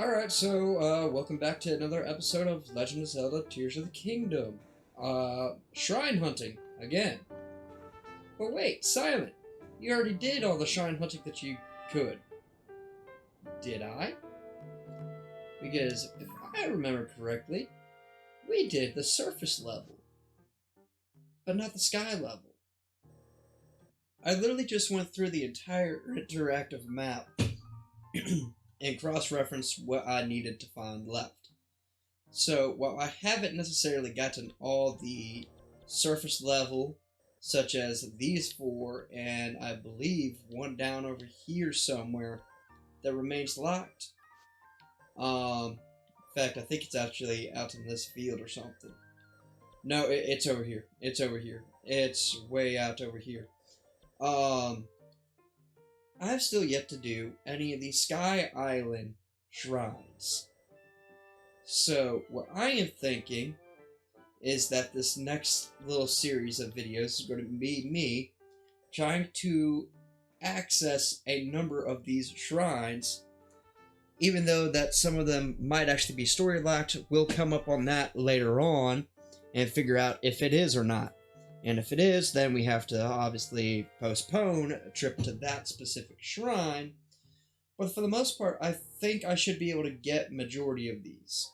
Alright, welcome back to another episode of Legend of Zelda Tears of the Kingdom. Shrine hunting, again. But wait, Silent! You already did all the shrine hunting that you could. Did I? Because, if I remember correctly, we did the surface level, but not the sky level. I literally just went through the entire interactive map and cross-referenced what I needed to find left. So, while I haven't necessarily gotten all the surface level, such as these four, and I believe one down over here somewhere that remains locked. In fact, I think it's actually out in this field or something. No, it's over here. It's over here. It's way out over here. I've still yet to do any of these Sky Island shrines. So, what I am thinking is that this next little series of videos is going to be me trying to access a number of these shrines, even though that some of them might actually be story locked. We'll come up on that later on and figure out if it is or not. And if it is, then we have to obviously postpone a trip to that specific shrine. But for the most part, I think I should be able to get majority of these.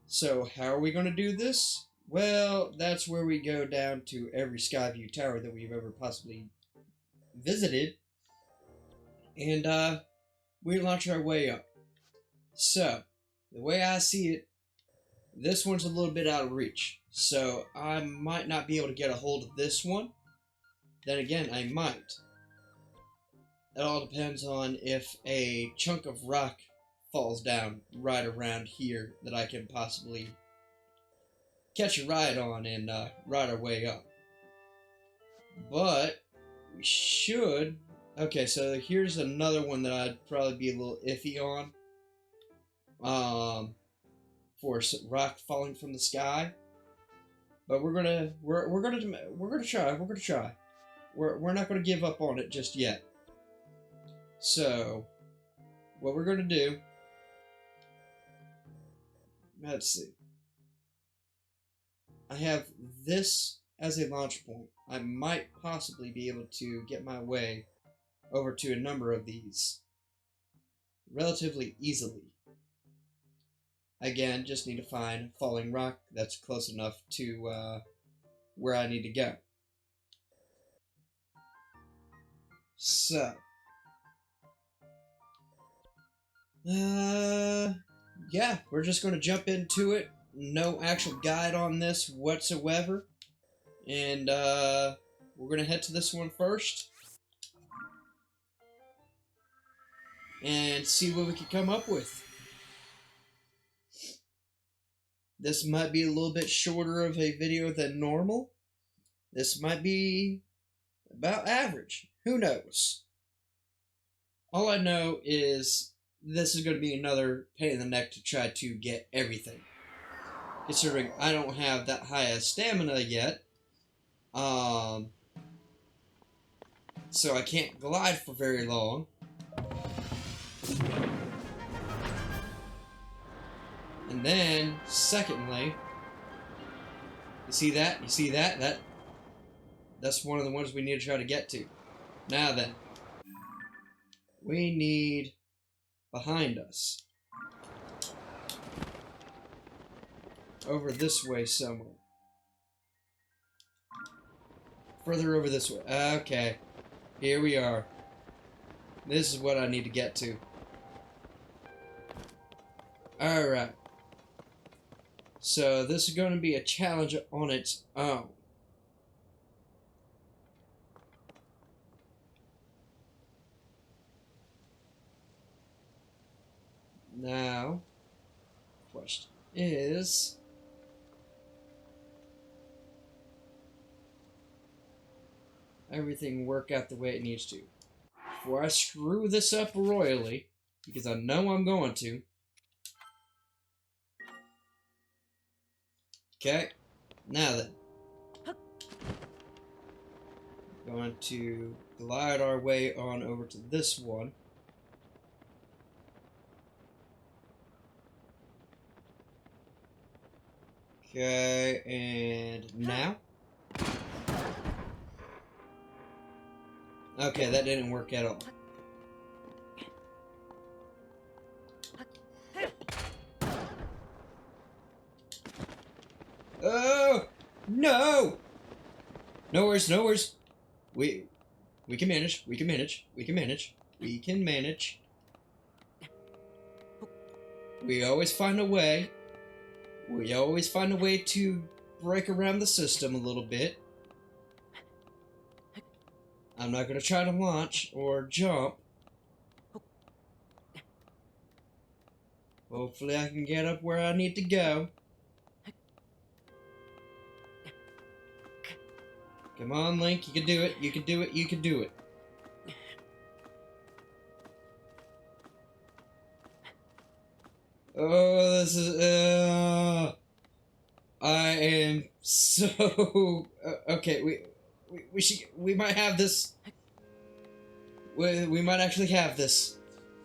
So how are we going to do this? Well, that's where we go down to every Skyview Tower that we've ever possibly visited. And we launch our way up. So, the way I see it, this one's a little bit out of reach. So, I might not be able to get a hold of this one. Then again, I might. It all depends on if a chunk of rock falls down right around here that I can possibly catch a ride on and ride our way up. But we should. Okay, so here's another one that I'd probably be a little iffy on. For rock falling from the sky. But we're gonna try. We're not gonna give up on it just yet. So, what we're gonna do? Let's see. I have this as a launch point. I might possibly be able to get my way over to a number of these relatively easily. Again, just need to find falling rock that's close enough to where I need to go. So, yeah, we're just going to jump into it. No actual guide on this whatsoever. And we're going to head to this one first. And see what we can come up with. This might be a little bit shorter of a video than normal. This might be about average. Who knows? All I know is this is going to be another pain in the neck to try to get everything. Considering I don't have that high a stamina yet. So I can't glide for very long. And then, secondly, you see that? You see that? That's one of the ones we need to try to get to. Now then, we need behind us. Over this way somewhere. Further over this way. Okay. Here we are. This is what I need to get to. Alright. So this is going to be a challenge on its own. Now, question is, everything work out the way it needs to. Before I screw this up royally, because I know I'm going to. Okay, now then. Going to glide our way on over to this one. Okay, and now? Okay, that didn't work at all. Oh! No! No worries, no worries. We can manage, we can manage, we can manage, we can manage. We always find a way. We always find a way to break around the system a little bit. I'm not gonna try to launch or jump. Hopefully I can get up where I need to go. Come on, Link, you can do it, you can do it, you can do it. Oh, this is, I am so, okay, we might have this. We might actually have this.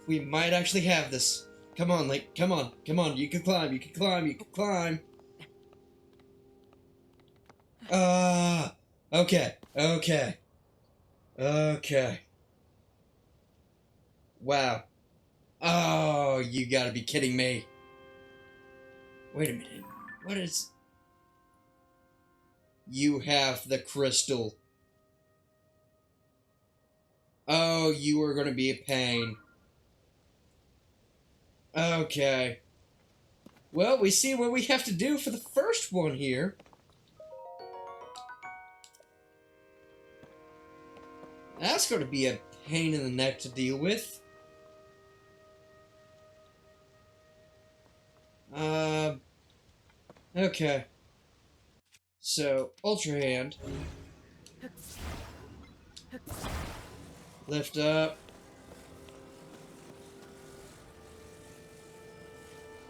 We might actually have this. Come on, Link, come on, come on, you can climb, you can climb, you can climb. Okay, okay, okay. Wow. Oh, you gotta be kidding me. Wait a minute. What is... You have the crystal. Oh, you are gonna be a pain. Okay. Well, we see what we have to do for the first one here. That's gonna be a pain in the neck to deal with. Okay. So, Ultra Hand. Lift up.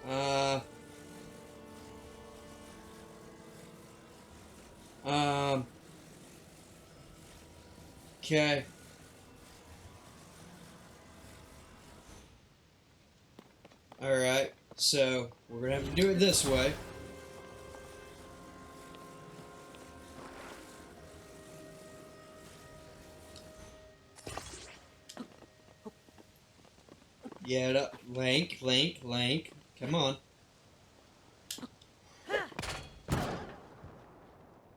Uh... Okay. Alright, so we're gonna have to do it this way. Get up. Link, Link, Link. Come on.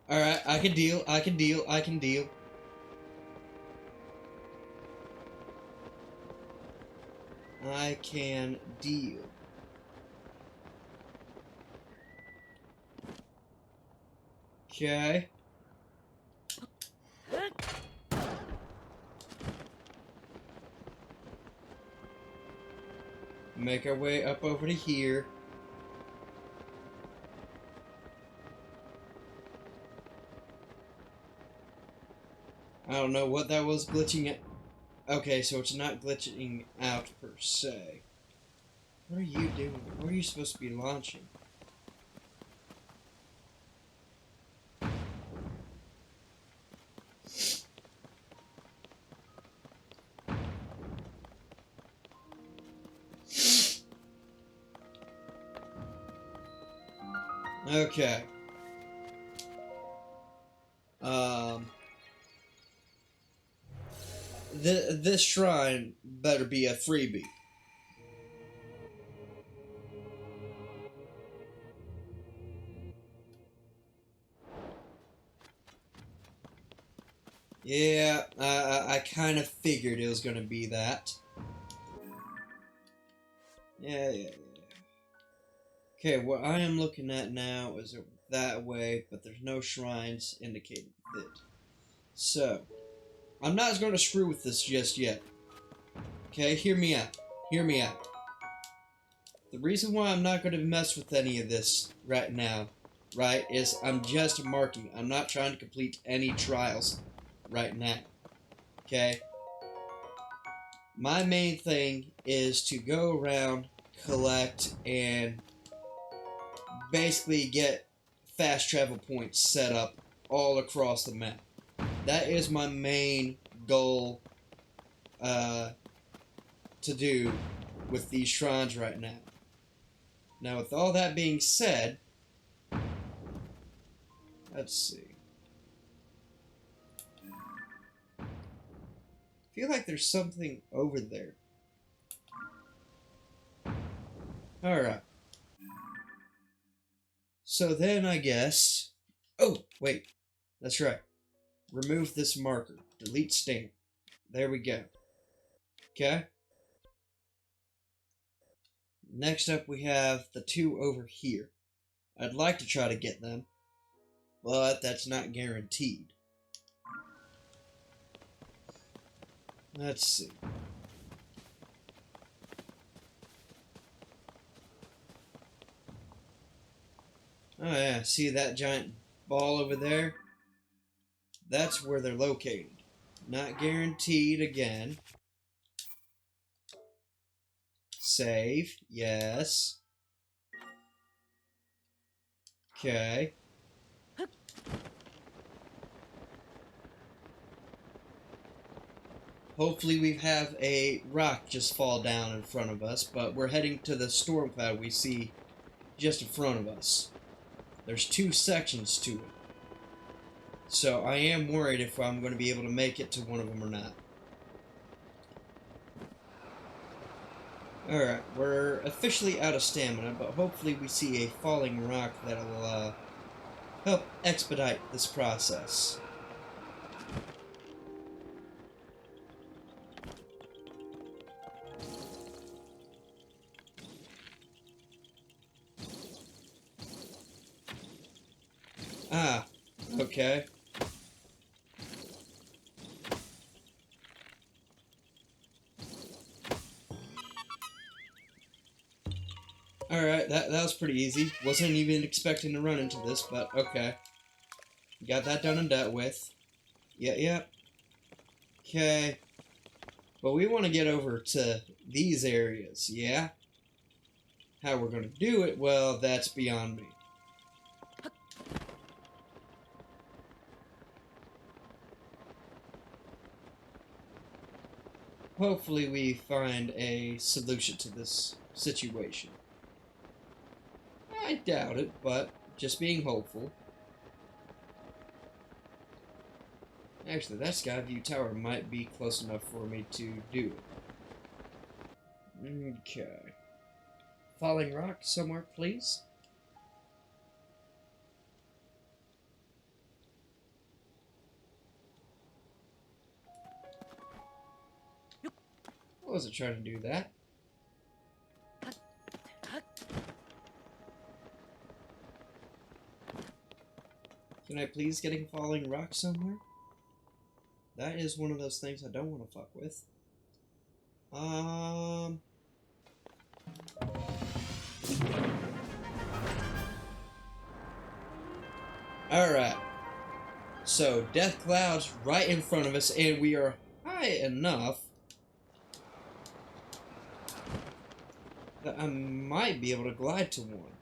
Alright, I can deal, I can deal, I can deal. I can deal. Okay. Make our way up over to here. I don't know what that was glitching at. Okay, so it's not glitching out per se. What are you doing? Where are you supposed to be launching? Okay. This shrine better be a freebie. Yeah, I kind of figured it was gonna be that. Yeah. Okay, what I am looking at now is that way, but there's no shrines indicated with it. So, I'm not going to screw with this just yet. Okay, hear me out. Hear me out. The reason why I'm not going to mess with any of this right now, right, is I'm just marking. I'm not trying to complete any trials right now. Okay? My main thing is to go around, collect, and basically get fast travel points set up all across the map. That is my main goal to do with these shrines right now. Now, with all that being said, Let's see. I feel like there's something over there. Alright. So then I guess... Oh, wait. That's right. Remove this marker. Delete stamp. There we go. Okay. Next up we have the two over here. I'd like to try to get them, but that's not guaranteed. Let's see. Oh yeah, see that giant ball over there? That's where they're located. Not guaranteed again. Save. Yes. Okay. Hopefully we have a rock just fall down in front of us, but we're heading to the storm cloud we see just in front of us. There's two sections to it. So I am worried if I'm going to be able to make it to one of them or not. Alright, we're officially out of stamina, but hopefully we see a falling rock that'll help expedite this process. Ah, okay. Alright, that was pretty easy. Wasn't even expecting to run into this, but okay. Got that done and dealt with. Yep. Okay. But we want to get over to these areas, yeah? How we're going to do it, well, that's beyond me. Hopefully we find a solution to this situation. I doubt it, but just being hopeful. Actually, that Skyview Tower might be close enough for me to do it. Okay. Falling rock somewhere, please? I wasn't trying to do that. Can I please get a falling rock somewhere? That is one of those things I don't want to fuck with. Alright. So, Death Cloud's right in front of us, and we are high enough that I might be able to glide to one.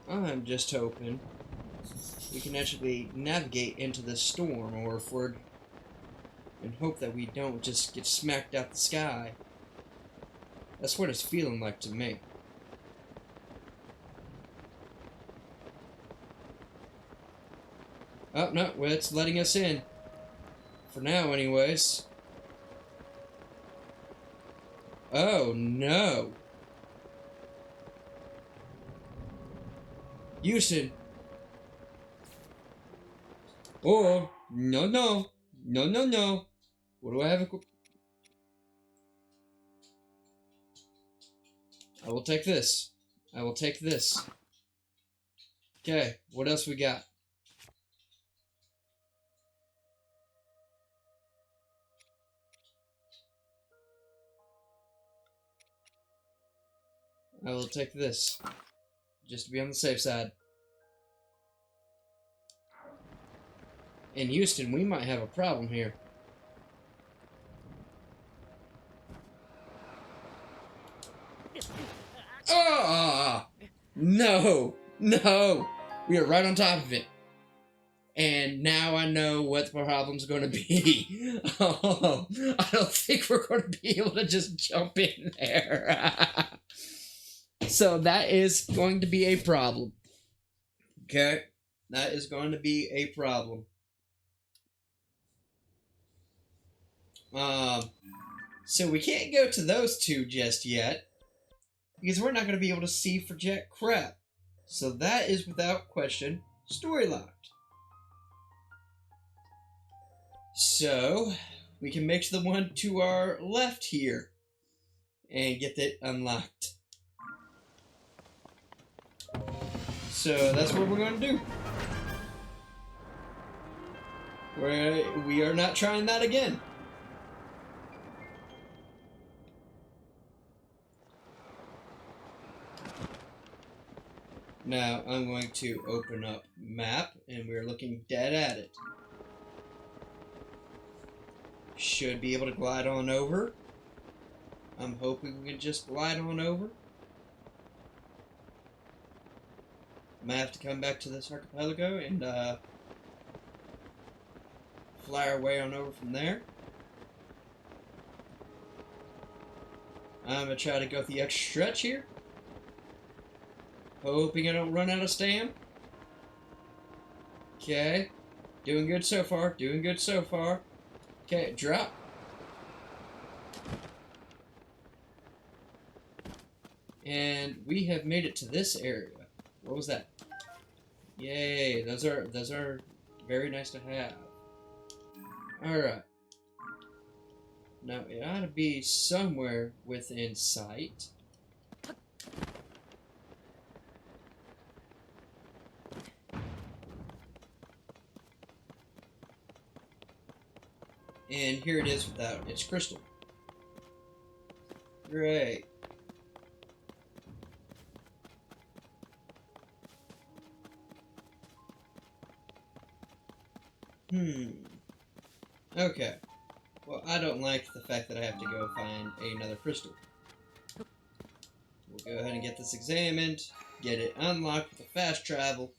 I'm just hoping we can actually navigate into this storm, or if we're... and hope that we don't just get smacked out the sky. That's what it's feeling like to me. Oh, no, well, it's letting us in. For now, anyways. Oh, no. Houston. Oh, no. No. What do I have? I will take this. Okay, what else we got? I will take this. Just to be on the safe side. In Houston, we might have a problem here. Ah! No! We are right on top of it. And now I know what the problem's going to be. Oh, I don't think we're going to be able to just jump in there. So that is going to be a problem. Okay? That is going to be a problem. So we can't go to those two just yet, because we're not going to be able to see for jack crap. So that is without question story locked. So we can make the one to our left here and get it unlocked. So that's what we're going to do. We are not trying that again. Now I'm going to open up map, and we're looking dead at it. Should be able to glide on over. I'm hoping we can just glide on over. Might have to come back to this archipelago and fly our way on over from there. I'm going to try to go the extra stretch here. Hoping I don't run out of stam. Okay. Doing good so far. Doing good so far. Okay, drop. And we have made it to this area. What was that? Yay, those are very nice to have. Alright. Now it ought to be somewhere within sight. And here it is without its crystal. Great. Okay. Well, I don't like the fact that I have to go find another crystal. We'll go ahead and get this examined, get it unlocked with a fast travel.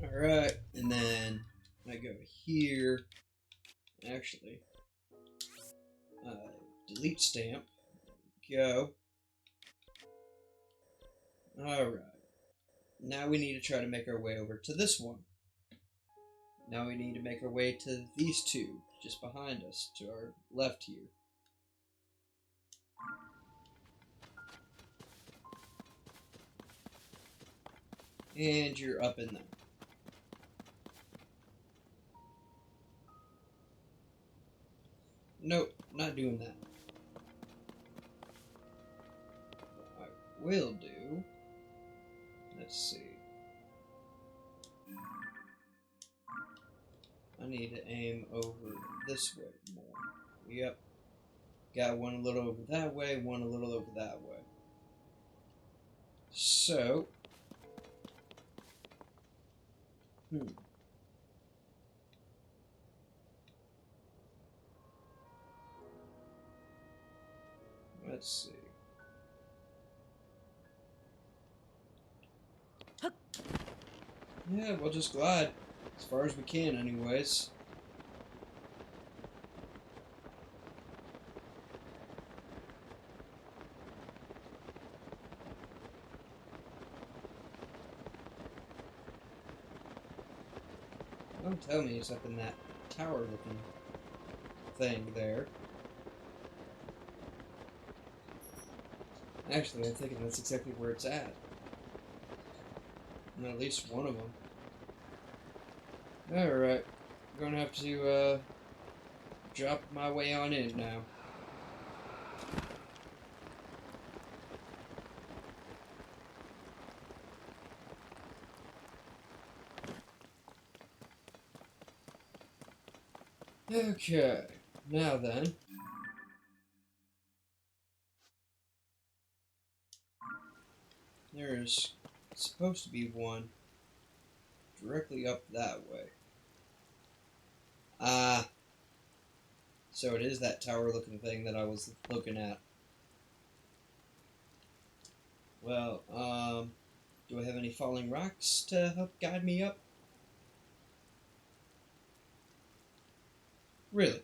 Alright, and then I go here. Actually, delete stamp. Go. Alright. Now we need to try to make our way over to this one. Now we need to make our way to these two, just behind us, to our left here. And you're up in there. Nope, not doing that. What I will do, let's see. I need to aim over this way more. Yep. Got one a little over that way, one a little over that way. So, let's see. Yeah, we'll just glide as far as we can anyways. Don't tell me it's up in that tower looking thing there. Actually, I'm thinking that's exactly where it's at. And at least one of them. Alright. I'm gonna have to, drop my way on in now. Okay. Now then. There's supposed to be one directly up that way. Ah. So it is that tower looking thing that I was looking at. Well, do I have any falling rocks to help guide me up? Really?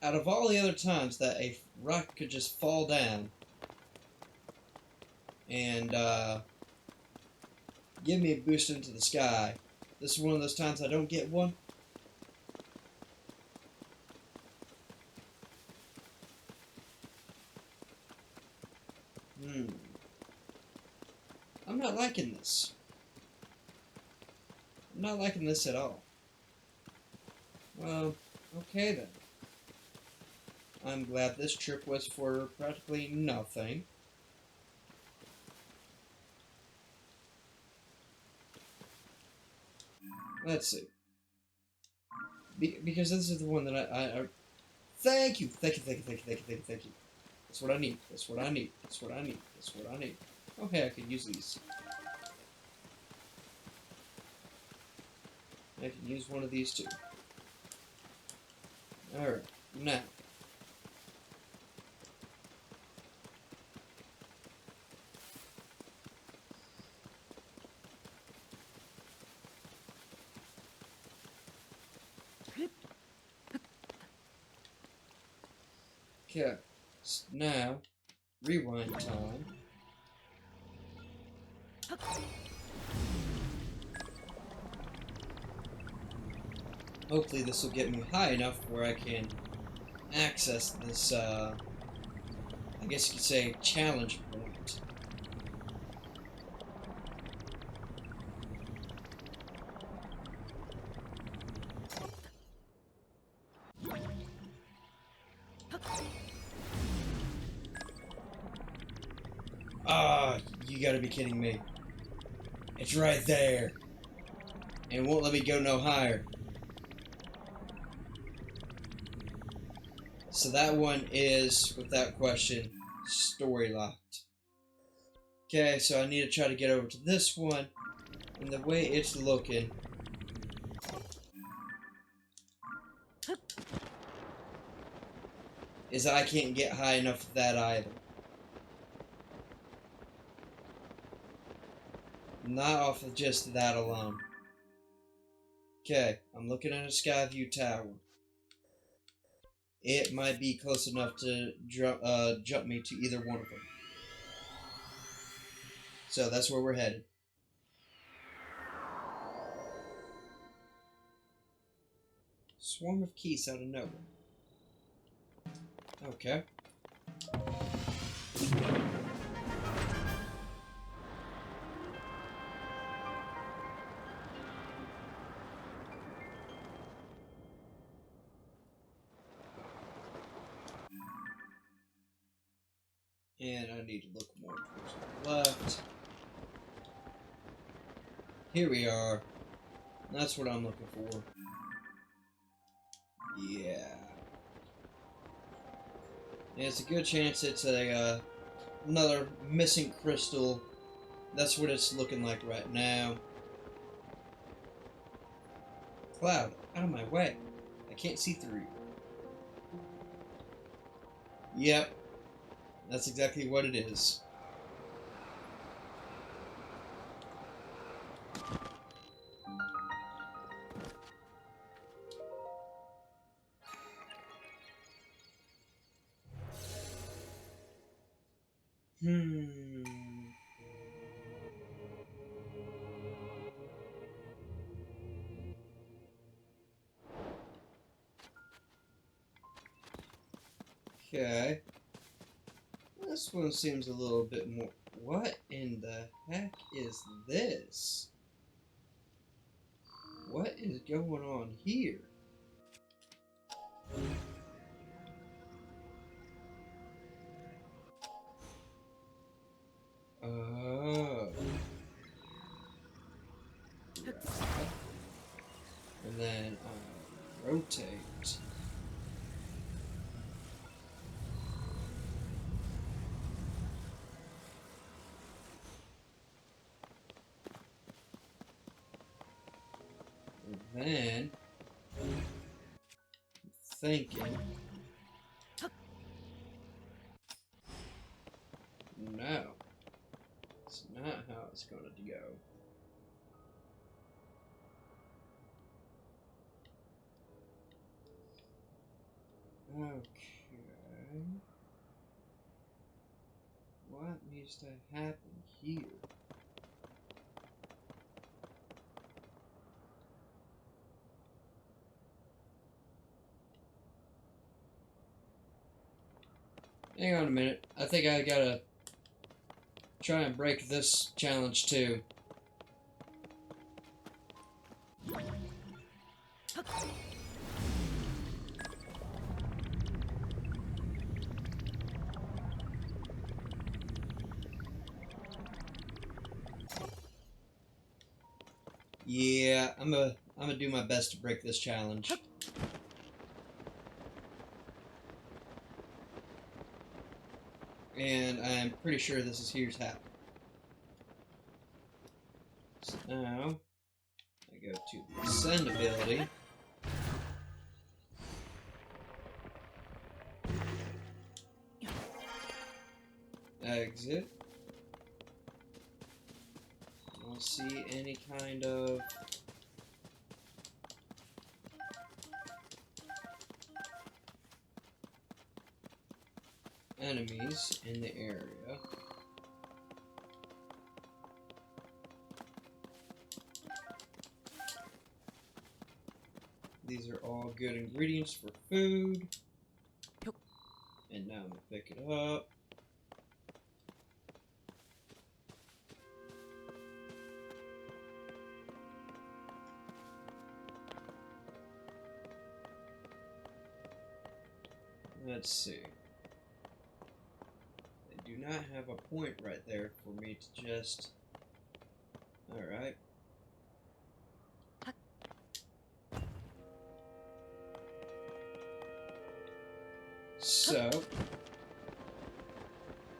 Out of all the other times that a rock could just fall down and give me a boost into the sky, this is one of those times I don't get one? Hmm. I'm not liking this. I'm not liking this at all. Well, okay then. I'm glad this trip was for practically nothing. Let's see. Because this is the one that I thank you, thank you, thank you, thank you, thank you, thank you, thank you. That's what I need. That's what I need. That's what I need. That's what I need. Okay, I could use these. I can use one of these too. Alright, now. Okay, so now, rewind time. Hopefully this will get me high enough where I can access this, I guess you could say, challenge point. Ah, you gotta be kidding me. It's right there. And won't let me go no higher. So that one is, without question, story locked. Okay, so I need to try to get over to this one. And the way it's looking... is I can't get high enough for that either. Not off of just that alone. Okay, I'm looking at a Skyview tower. It might be close enough to jump me to either one of them. So that's where we're headed. Swarm of keys out of nowhere. Okay. And I need to look more towards the left. Here we are. That's what I'm looking for. Yeah. And it's a good chance it's a another missing crystal. That's what it's looking like right now. Cloud, out of my way. I can't see through you. Yep. That's exactly what it is. Okay. This one seems a little bit more... What in the heck is this? What is going on here? Oh. And then rotate. And then thinking no. It's not how it's going to go. Okay. What needs to happen here? Hang on a minute. I think I gotta try and break this challenge too. Yeah, I'm gonna do my best to break this challenge. And I'm pretty sure this is here's how. So now I go to the Ascend ability. Exit. I don't see any kind of enemies in the area. These are all good ingredients for food. And now I'm gonna pick it up. Let's see. They do not have a point right there for me to just... Alright. So,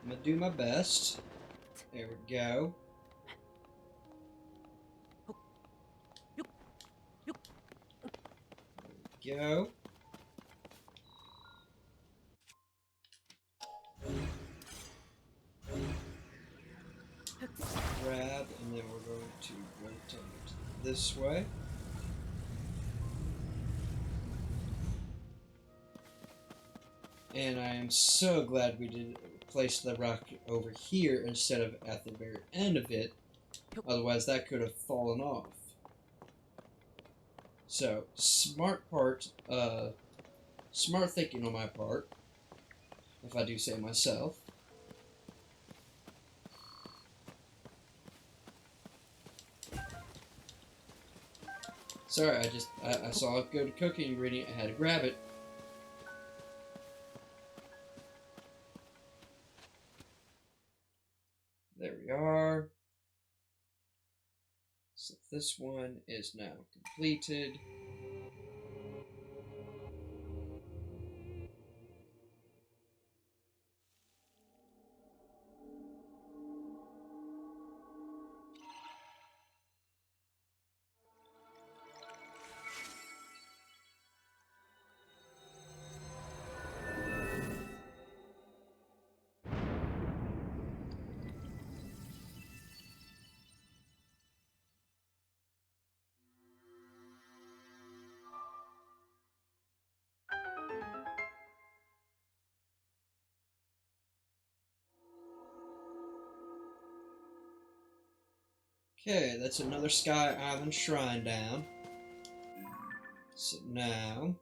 I'm gonna do my best. There we go. There we go. Grab, and then we're going to rotate this way. And I am so glad we did place the rock over here instead of at the very end of it. Otherwise, that could have fallen off. So, smart thinking on my part, if I do say myself. Sorry, I saw a good cooking ingredient, I had to grab it. There we are. So this one is now completed. Okay, that's another Sky Island shrine down. So now...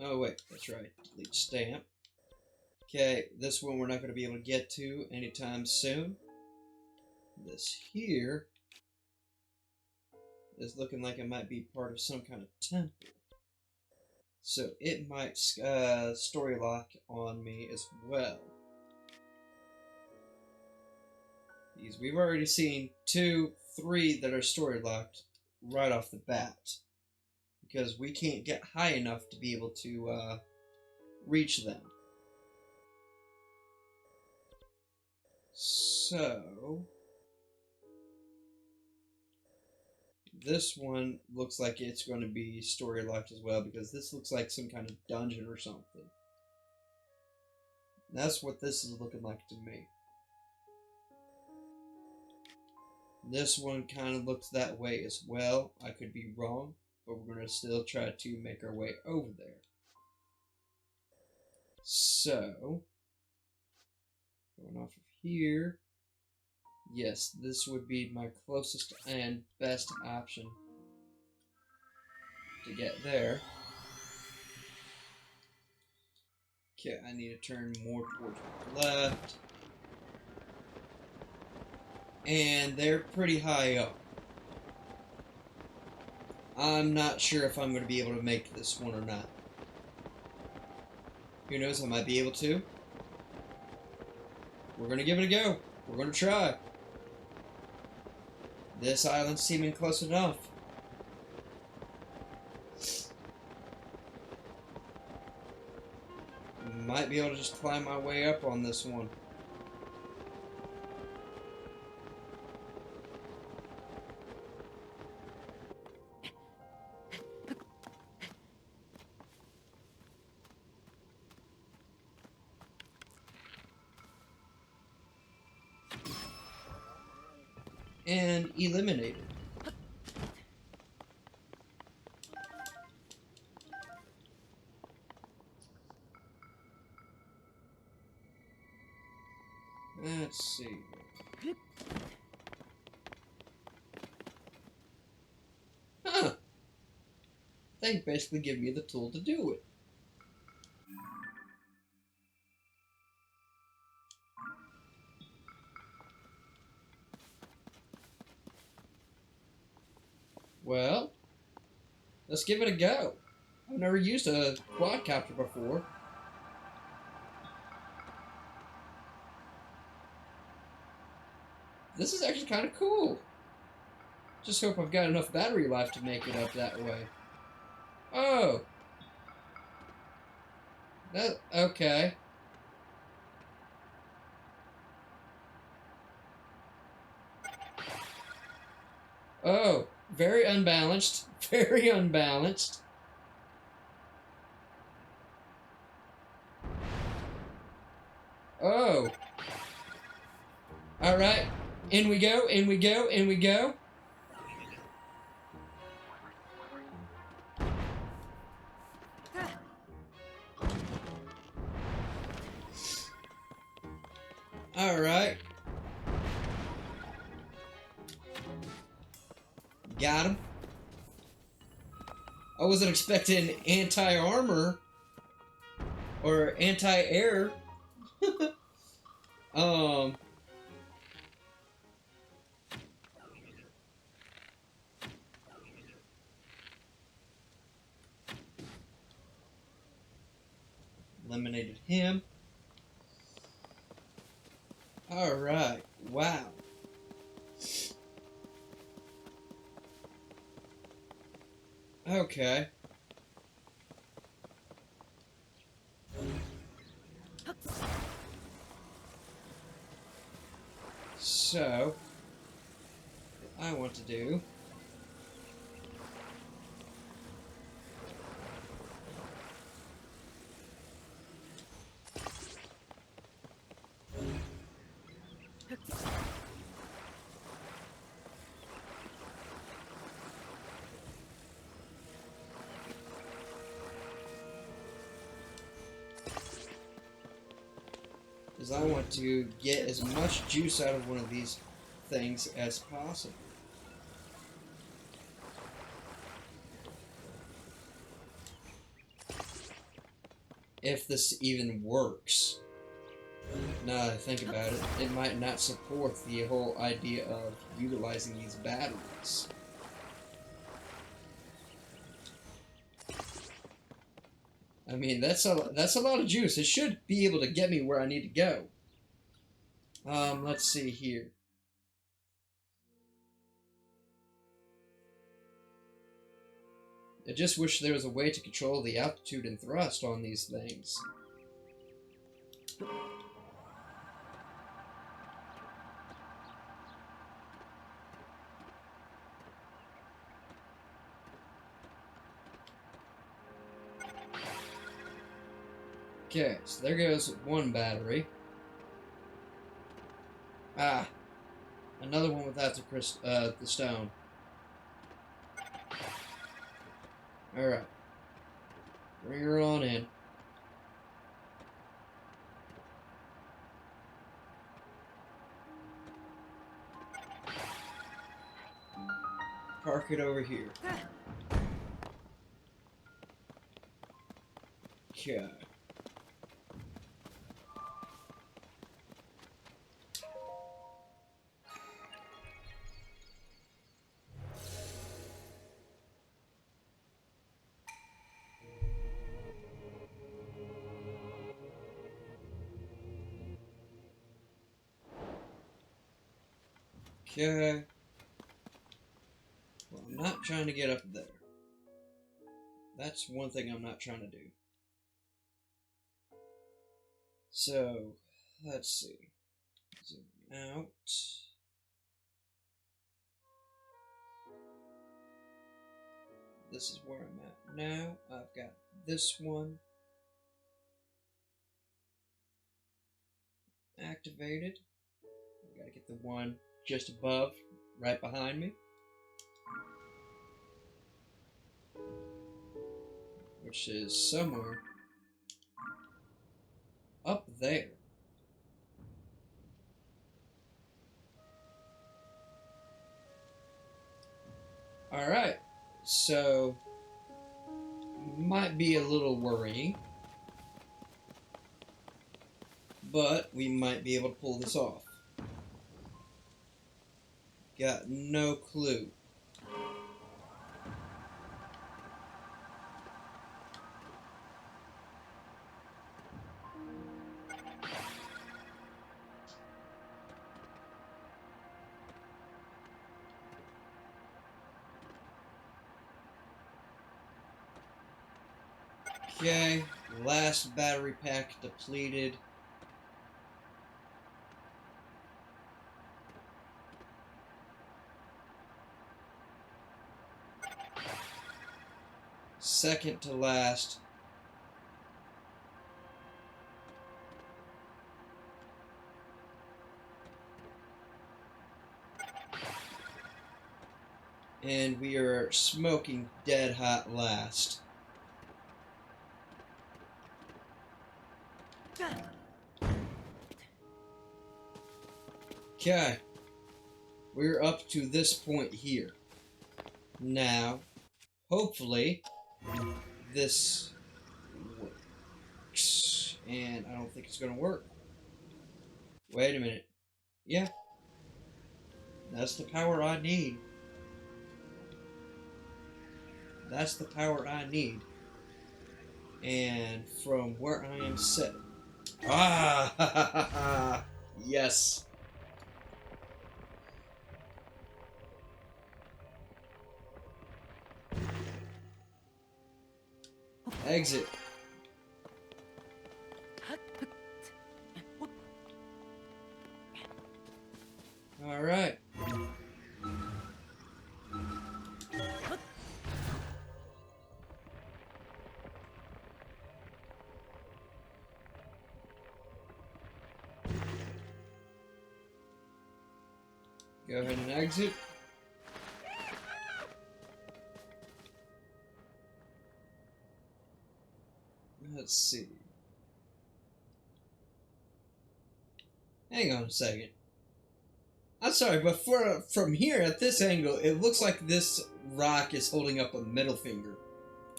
Oh wait, that's right. Delete stamp. Okay, this one we're not going to be able to get to anytime soon. This here is looking like it might be part of some kind of temple. So it might story lock on me as well. Because we've already seen 2, 3 that are story locked right off the bat. Because we can't get high enough to be able to reach them. So... this one looks like it's going to be story locked as well, because this looks like some kind of dungeon or something. That's what this is looking like to me. This one kind of looks that way as well. I could be wrong, but we're going to still try to make our way over there. So, going off of here, yes, this would be my closest and best option to get there. Okay, I need to turn more towards the left. And they're pretty high up. I'm not sure if I'm going to be able to make this one or not. Who knows, I might be able to. We're going to give it a go. We're going to try. This island's seeming close enough. Might be able to just climb my way up on this one. And eliminated. Let's see. Huh. They basically give me the tool to do it. Well, let's give it a go. I've never used a quadcopter before. This is actually kind of cool. Just hope I've got enough battery life to make it up that way. Oh. That, okay. Oh, very unbalanced. Very unbalanced. Oh. Alright. In we go, in we go, in we go. Alright. Got him. I wasn't expecting anti-armor or anti-air. Eliminated him. Alright. Wow. Okay. So, what I want to do is I want to get as much juice out of one of these things as possible. If this even works. Now that I think about it, it might not support the whole idea of utilizing these batteries. I mean, that's a lot of juice. It should be able to get me where I need to go. Let's see here. I just wish there was a way to control the altitude and thrust on these things. Okay, so there goes one battery. Ah, another one without the stone. Alright. Bring her on in. Park it over here. Okay. Okay. Well, I'm not trying to get up there. That's one thing I'm not trying to do. So, let's see. Zoom out. This is where I'm at now. I've got this one activated. I gotta get the one just above, right behind me. Which is somewhere up there. Alright, so might be a little worrying, but we might be able to pull this off. Got no clue. Okay, last battery pack depleted. Second to last. And we are smoking dead hot last. Okay. We're up to this point here. Now, hopefully, this works. And I don't think it's going to work. Wait a minute. Yeah. That's the power I need. That's the power I need. And from where I am set. Ah! Yes. Exit. Alright. Go ahead and exit. Let's see. Hang on a second. I'm sorry, but from here at this angle, it looks like this rock is holding up a middle finger.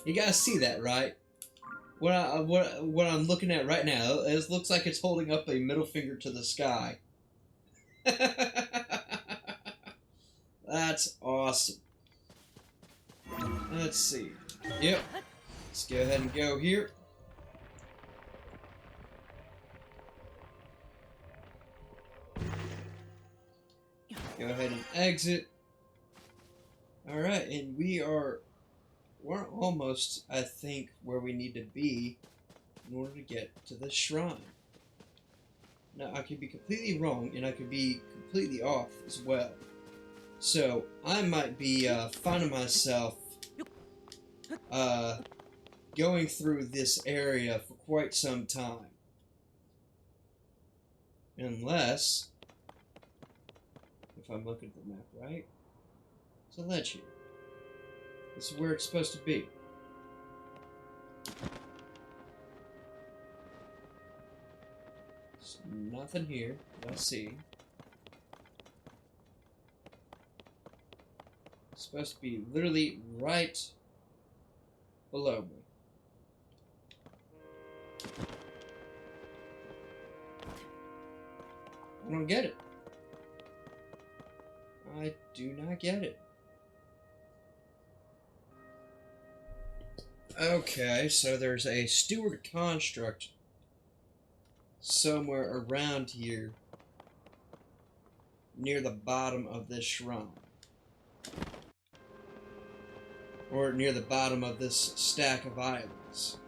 You guys see that, right? What I'm looking at right now, it looks like it's holding up a middle finger to the sky. That's awesome. Let's see. Yep. Let's go ahead and go here. Go ahead and exit. Alright, and we're almost, I think, where we need to be in order to get to the shrine. Now, I could be completely wrong, and I could be completely off as well. So, I might be finding myself going through this area for quite some time. Unless, if I'm looking at the map right, there's a ledge here. This is where it's supposed to be. There's nothing here that I see. It's supposed to be literally right below me. I don't get it. I do not get it. Okay, so there's a steward construct somewhere around here near the bottom of this shrine. Or near the bottom of this stack of islands.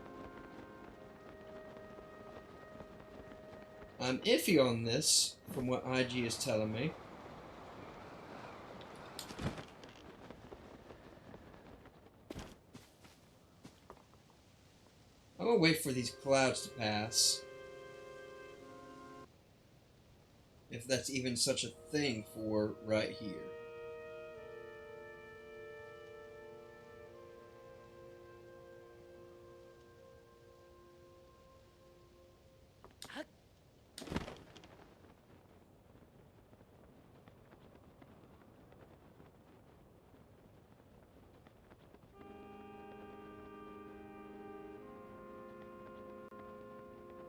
I'm iffy on this, from what IG is telling me. I'm gonna wait for these clouds to pass. If that's even such a thing for right here.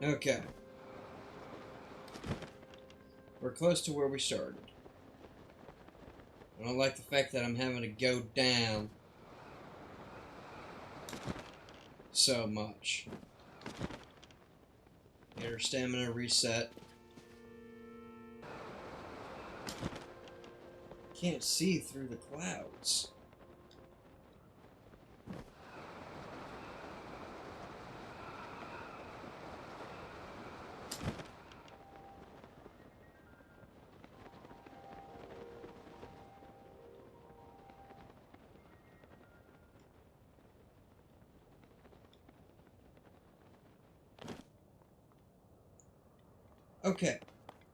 Okay. We're close to where we started. I don't like the fact that I'm having to go down so much. Get our stamina reset. Can't see through the clouds. Okay,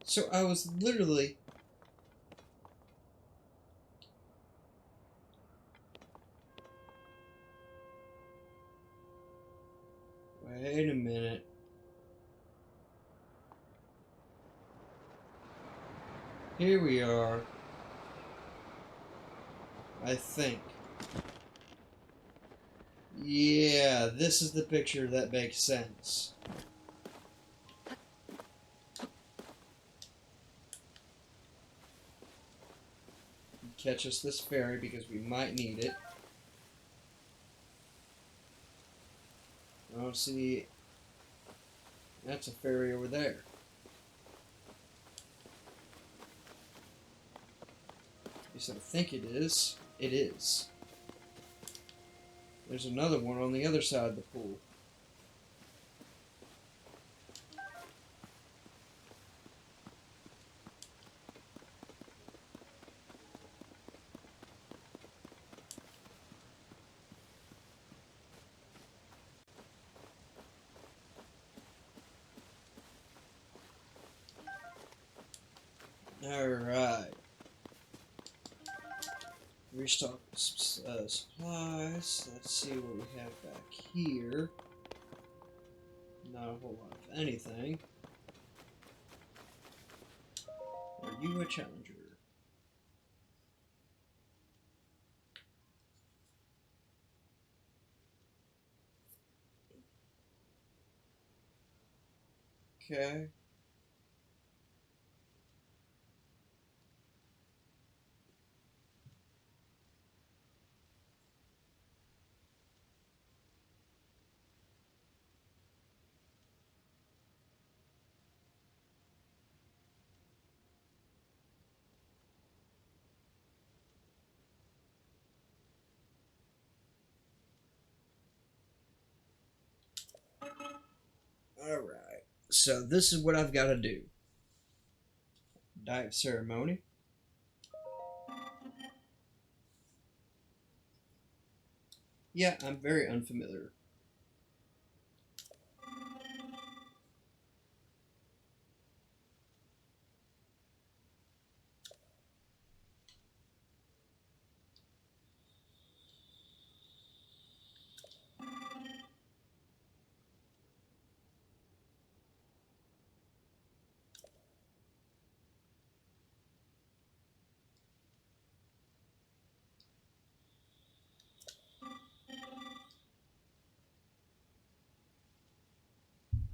so I was literally wait a minute. Here we are. I think. Yeah, this is the picture that makes sense. Catch us this ferry because we might need it. I don't see. That's a ferry over there. At least I think it is. It is. There's another one on the other side of the pool. Alright. Restock supplies. Let's see what we have back here. Not a whole lot of anything. Are you a challenger? Okay. Alright. So this is what I've got to do. Dive ceremony. Yeah, I'm very unfamiliar.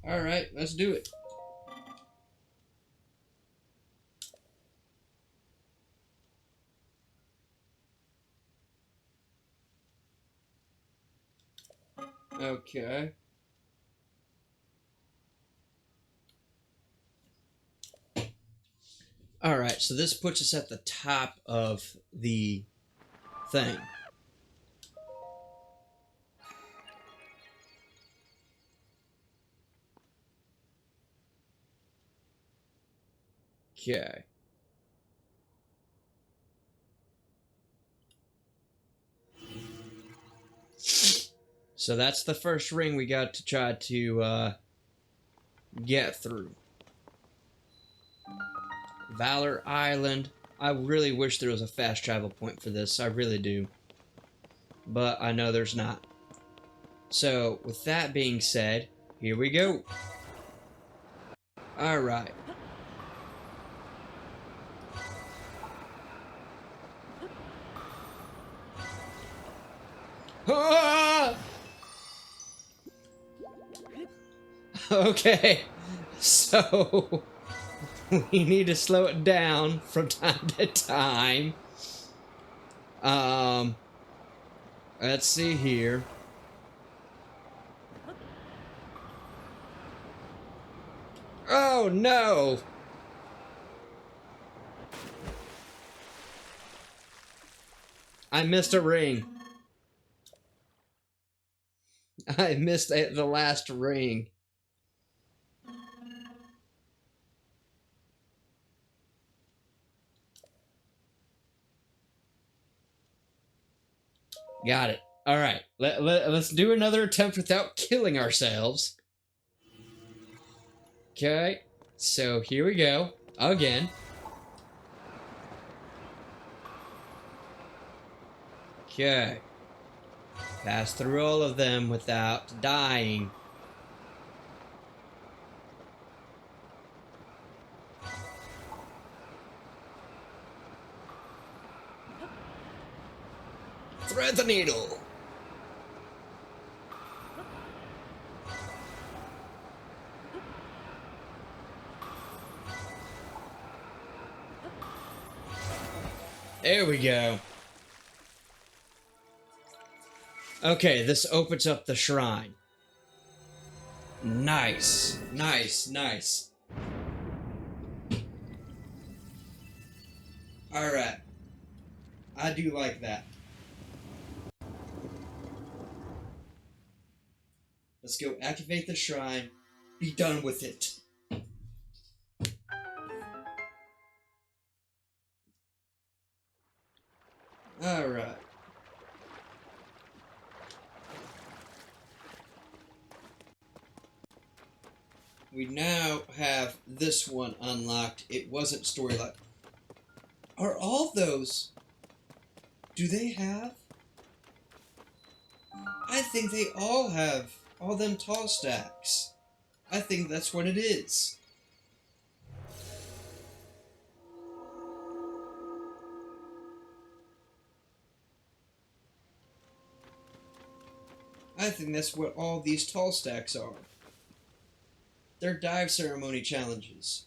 Alright, let's do it. Okay. Alright, so this puts us at the top of the thing. Okay. So that's the first ring we got to try to get through. Valor Island. I really wish there was a fast travel point for this. I really do. But I know there's not. So, with that being said, here we go. Alright. Ah! Okay. So, we need to slow it down from time to time. Let's see here. Oh no! I missed a ring. I missed the last ring. Got it. Alright, let's do another attempt without killing ourselves. Okay, so here we go. Again. Okay. Pass through all of them without dying. Thread the needle. There we go. Okay, this opens up the shrine. Nice. Nice, nice. Alright. I do like that. Let's go activate the shrine. Be done with it. Alright. We now have this one unlocked. It wasn't storyline. Are all those... Do they have... I think they all have all them tall stacks. I think that's what it is. I think that's what all these tall stacks are. They're dive ceremony challenges.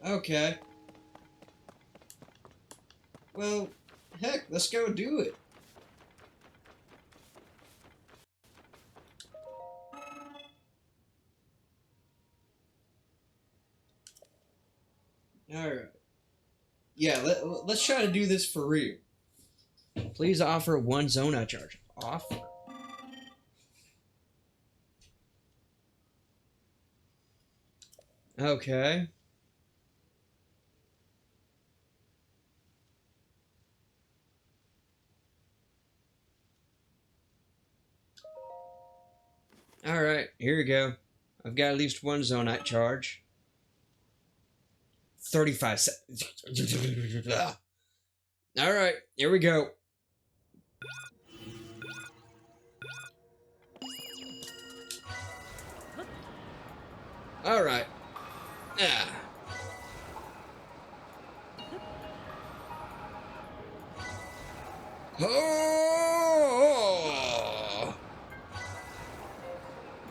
Okay. Well, heck, let's go do it. Alright. Yeah, let's try to do this for real. Please offer one Zonite charge. Offer. Okay. Alright, here we go. I've got at least one Zonite charge. 35 seconds. Alright, here we go. Alright. Ah. Oh!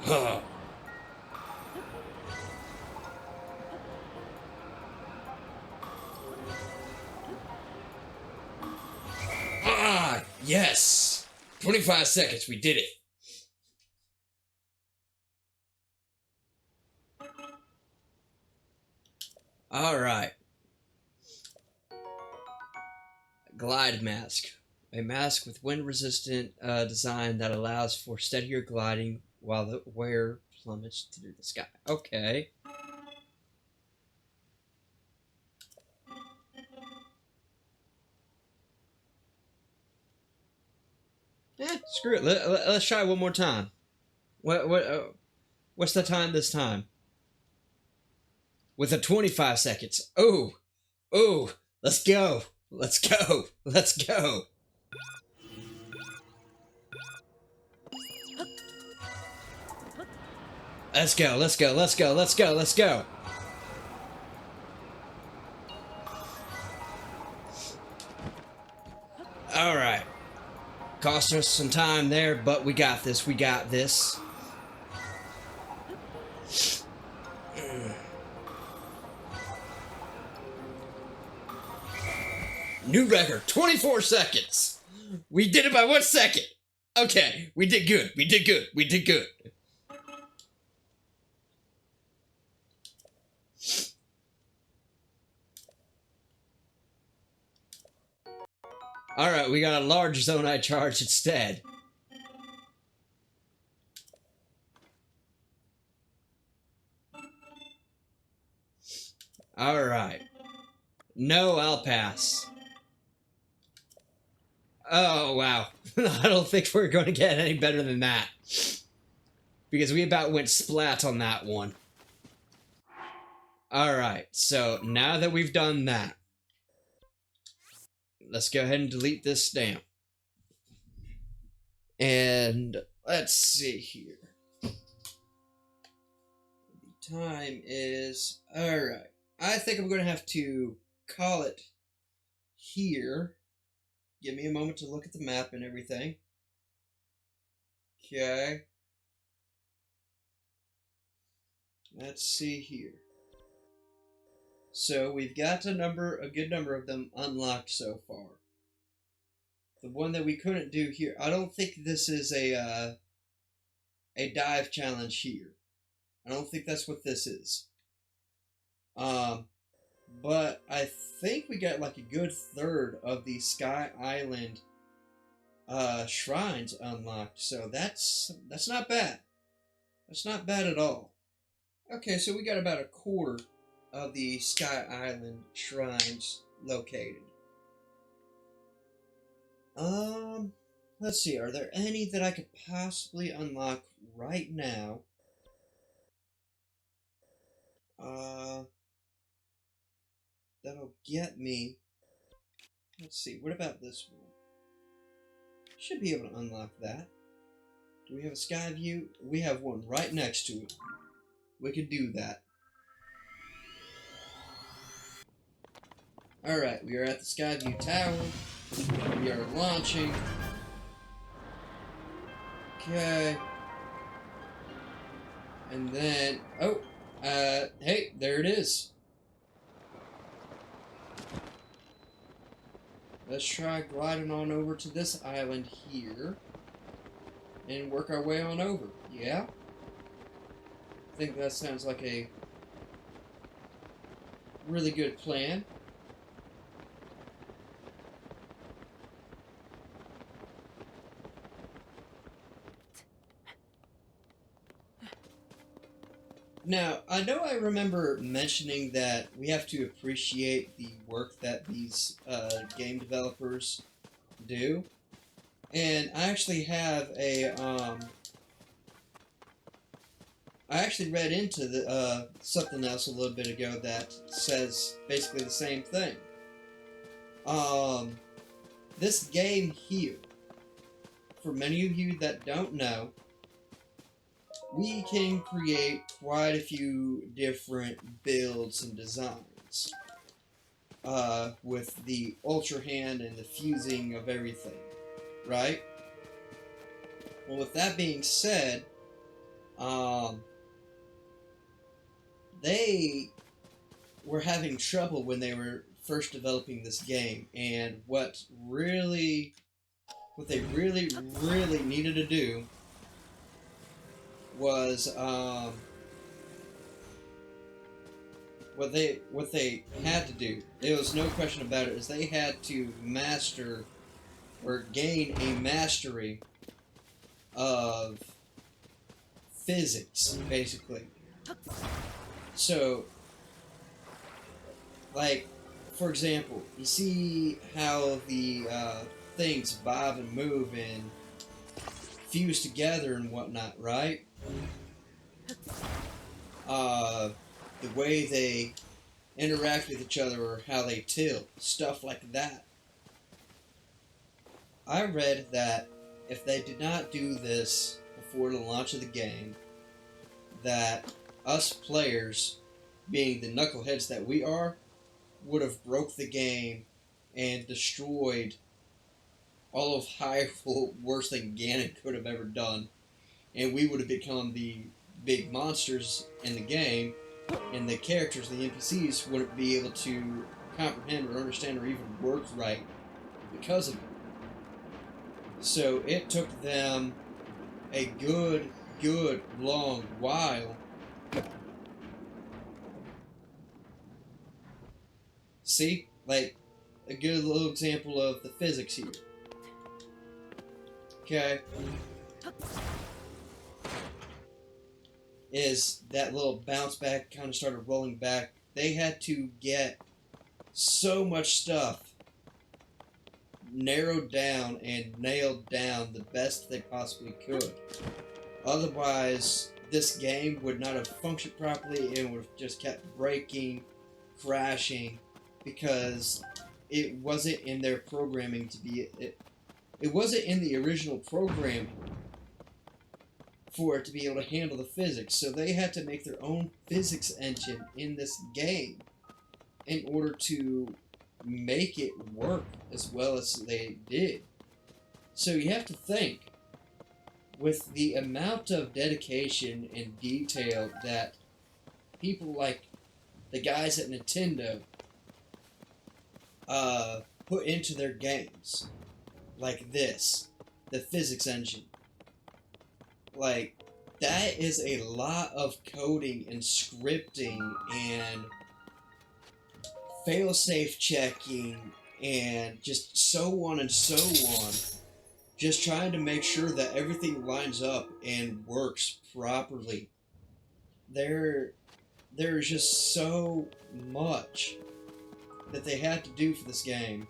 Huh. Yes! 25 seconds, we did it. Alright. Glide mask. A mask with wind-resistant design that allows for steadier gliding while the wearer plummets through the sky. Okay. Screw it. Let's try one more time. What's the time this time? With a 25 seconds. Oh, let's go. Let's go. Let's go. Let's go. Let's go. Let's go. Let's go. Let's go. All right. Cost us some time there, but we got this. We got this. New record, 24 seconds. We did it by 1 second. Okay, we did good. We did good. We did good. Alright, we got a large Zonite charge instead. Alright. No, I'll pass. Oh, wow. I don't think we're going to get any better than that. Because we about went splat on that one. Alright, so now that we've done that, let's go ahead and delete this stamp. And let's see here. The time is... Alright. I think I'm going to have to call it here. Give me a moment to look at the map and everything. Okay. Let's see here. So we've got a good number of them unlocked so far. The one that we couldn't do here, I don't think this is a dive challenge here. I don't think that's what this is. But I think we got like a good third of the Sky Island shrines unlocked, so that's not bad. That's not bad at all. Okay, so we got about a quarter of the Sky Island shrines located. Let's see, are there any that I could possibly unlock right now? That'll get me. Let's see, what about this one? Should be able to unlock that. Do we have a sky view? We have one right next to it. We could do that. Alright, we are at the Skyview Tower. We are launching. Okay. And then, hey, there it is. Let's try gliding on over to this island here. And work our way on over. Yeah? I think that sounds like a really good plan. Now, I know I remember mentioning that we have to appreciate the work that these game developers do. And I actually have a, I actually read into the, something else a little bit ago that says basically the same thing. This game here, for many of you that don't know, we can create quite a few different builds and designs with the Ultra Hand and the fusing of everything, right? Well, with that being said, they were having trouble when they were first developing this game, and what really what they really, really needed to do was what they had to do. There was no question about it. Is they had to master or gain a mastery of physics, basically. So, like, for example, you see how the things bob and move and fuse together and whatnot, right? The way they interact with each other or how they tilt, stuff like that. I read that if they did not do this before the launch of the game, that us players, being the knuckleheads that we are, would have broke the game and destroyed all of Hyrule worse than Ganon could have ever done, and we would have become the big monsters in the game, and the characters, the NPCs, wouldn't be able to comprehend or understand or even work right because of it. So it took them a good long while. See? Like, a good little example of the physics here. Okay? Is that little bounce back kind of started rolling back. They had to get so much stuff narrowed down and nailed down the best they possibly could. Otherwise, this game would not have functioned properly and would have just kept breaking, crashing, because it wasn't in their programming to be it wasn't in the original programming for it to be able to handle the physics. So they had to make their own physics engine in this game in order to make it work as well as they did. So you have to think, with the amount of dedication and detail that people like the guys at Nintendo put into their games, like this, the physics engine, like, that is a lot of coding and scripting and fail-safe checking and just so on and so on. Just trying to make sure that everything lines up and works properly. There's just so much that they had to do for this game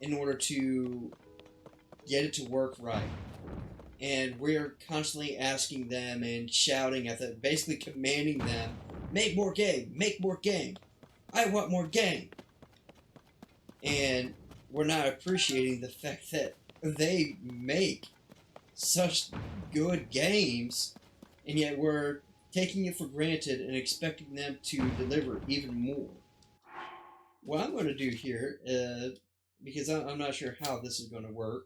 in order to get it to work right. And we're constantly asking them and shouting at them, basically commanding them, make more game, make more game. I want more game. And we're not appreciating the fact that they make such good games, and yet we're taking it for granted and expecting them to deliver even more. What I'm going to do here, because I'm not sure how this is going to work,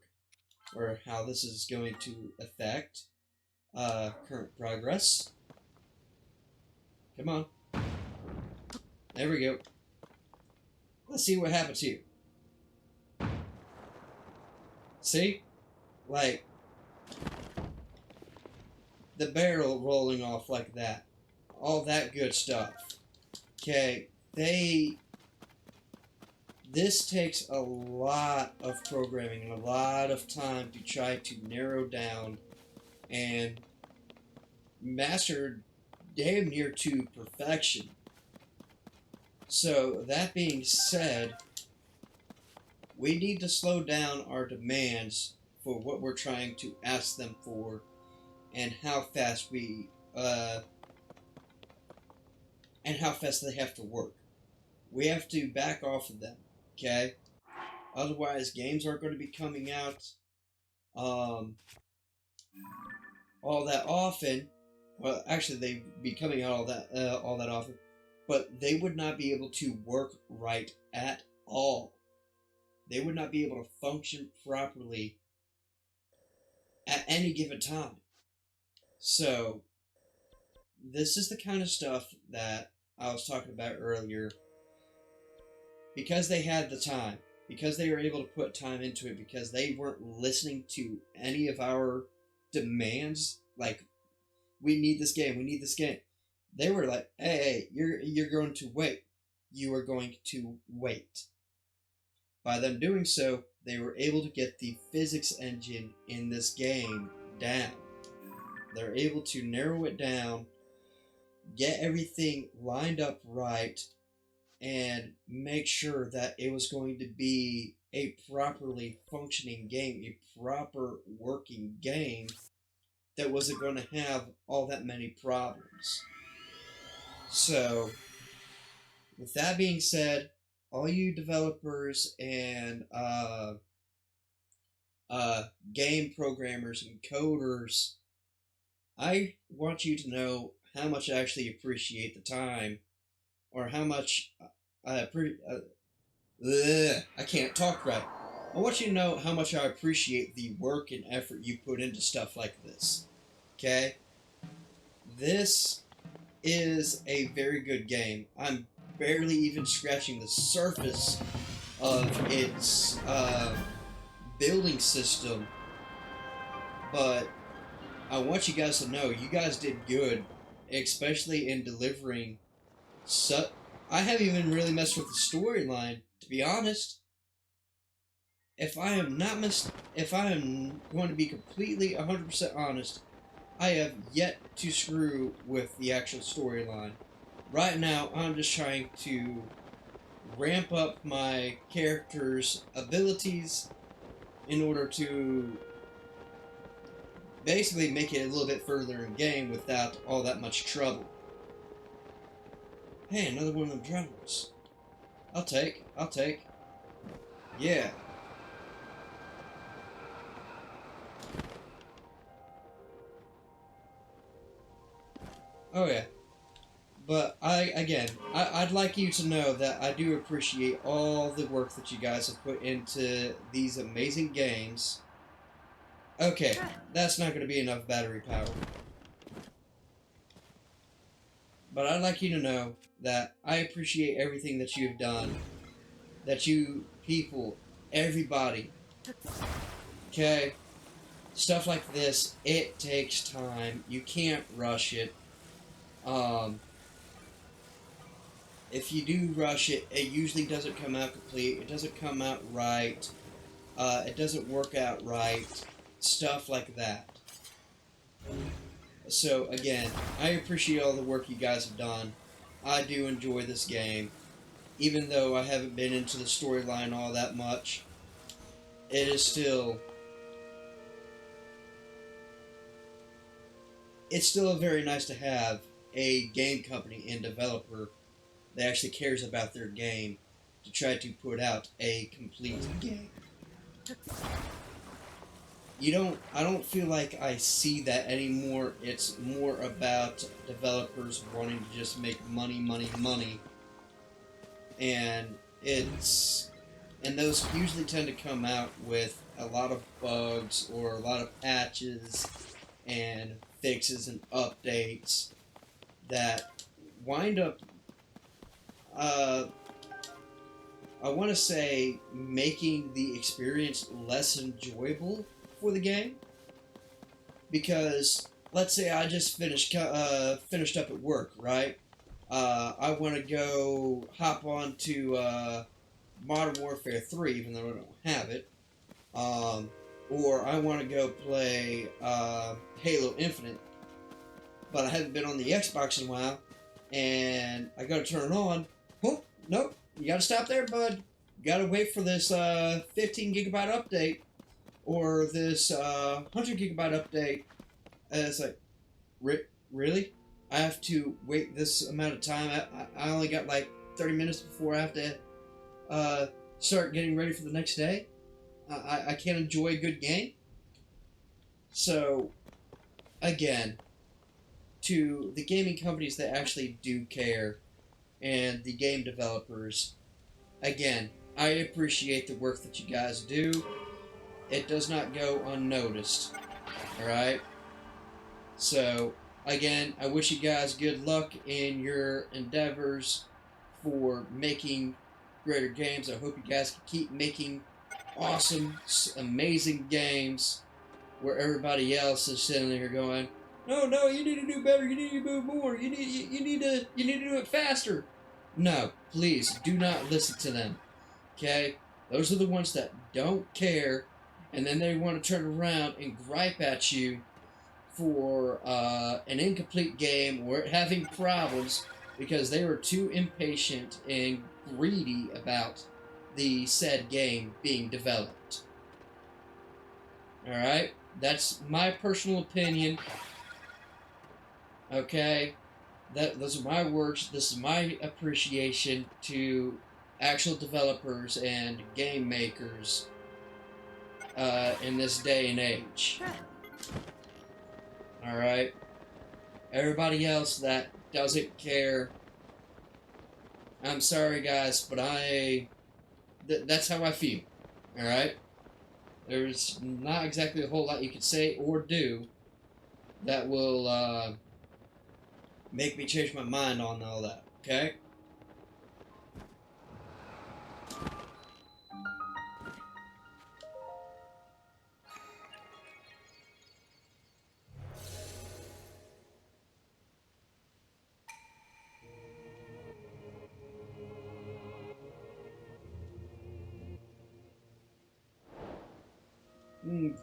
or how this is going to affect current progress. Come on. There we go. Let's see what happens here. See? Like, the barrel rolling off like that. All that good stuff. Okay, this takes a lot of programming and a lot of time to try to narrow down and master damn near to perfection. So, that being said, we need to slow down our demands for what we're trying to ask them for and how fast they have to work. We have to back off of them, okay? Otherwise, games aren't going to be coming out all that often. Well, actually, they'd be coming out all that often, but they would not be able to work right at all. They would not be able to function properly at any given time. So, this is the kind of stuff that I was talking about earlier. Because they had the time, because they were able to put time into it, because they weren't listening to any of our demands, like, we need this game, we need this game. They were like, hey, you're going to wait. You are going to wait. By them doing so, they were able to get the physics engine in this game down. They're able to narrow it down, get everything lined up right, and make sure that it was going to be a properly functioning game, a proper working game that wasn't going to have all that many problems. So, with that being said, all you developers and game programmers and coders, I want you to know how much I actually appreciate the time, or how much I I can't talk right. I want you to know how much I appreciate the work and effort you put into stuff like this. Okay? This is a very good game. I'm barely even scratching the surface of its building system, but I want you guys to know you guys did good, especially in delivering. I haven't even really messed with the storyline, to be honest. If I am going to be completely 100% honest, I have yet to screw with the actual storyline. Right now, I'm just trying to ramp up my character's abilities in order to basically make it a little bit further in game without all that much trouble. Hey, another one of them drums. I'll take. Yeah. Oh yeah. But I'd like you to know that I do appreciate all the work that you guys have put into these amazing games. Okay, that's not going to be enough battery power. But I'd like you to know that I appreciate everything that you've done. That you people, everybody, okay? Stuff like this, it takes time. You can't rush it. If you do rush it, it usually doesn't come out complete. It doesn't come out right. It doesn't work out right. Stuff like that. So, again, I appreciate all the work you guys have done. I do enjoy this game. Even though I haven't been into the storyline all that much, it is still... It's still very nice to have a game company and developer that actually cares about their game to try to put out a complete game. I don't feel like I see that anymore. It's more about developers wanting to just make money. And those usually tend to come out with a lot of bugs or a lot of patches and fixes and updates that wind up I want to say making the experience less enjoyable for the game, because let's say I just finished up at work, right? I want to go hop on to Modern Warfare 3, even though I don't have it, or I want to go play Halo Infinite, but I haven't been on the Xbox in a while, and I go to turn it on. Oh, nope, you gotta stop there, bud. You gotta wait for this 15 gigabyte update, or this 100 gigabyte update. And it's like, really? I have to wait this amount of time? I only got like 30 minutes before I have to start getting ready for the next day? I can't enjoy a good game? So, again, to the gaming companies that actually do care, and the game developers, again, I appreciate the work that you guys do. It does not go unnoticed. Alright? So, again, I wish you guys good luck in your endeavors for making greater games. I hope you guys can keep making awesome, amazing games where everybody else is sitting there going, "No, no, you need to do better. You need to move more. You need to do it faster." No, please do not listen to them. Okay, those are the ones that don't care, and then they want to turn around and gripe at you for an incomplete game or having problems because they were too impatient and greedy about the said game being developed. Alright? That's my personal opinion. Okay? Those are my words. This is my appreciation to actual developers and game makers in this day and age. Alright? Everybody else that doesn't care, I'm sorry, guys, but that's how I feel. Alright? There's not exactly a whole lot you can say or do that will make me change my mind on all that. Okay?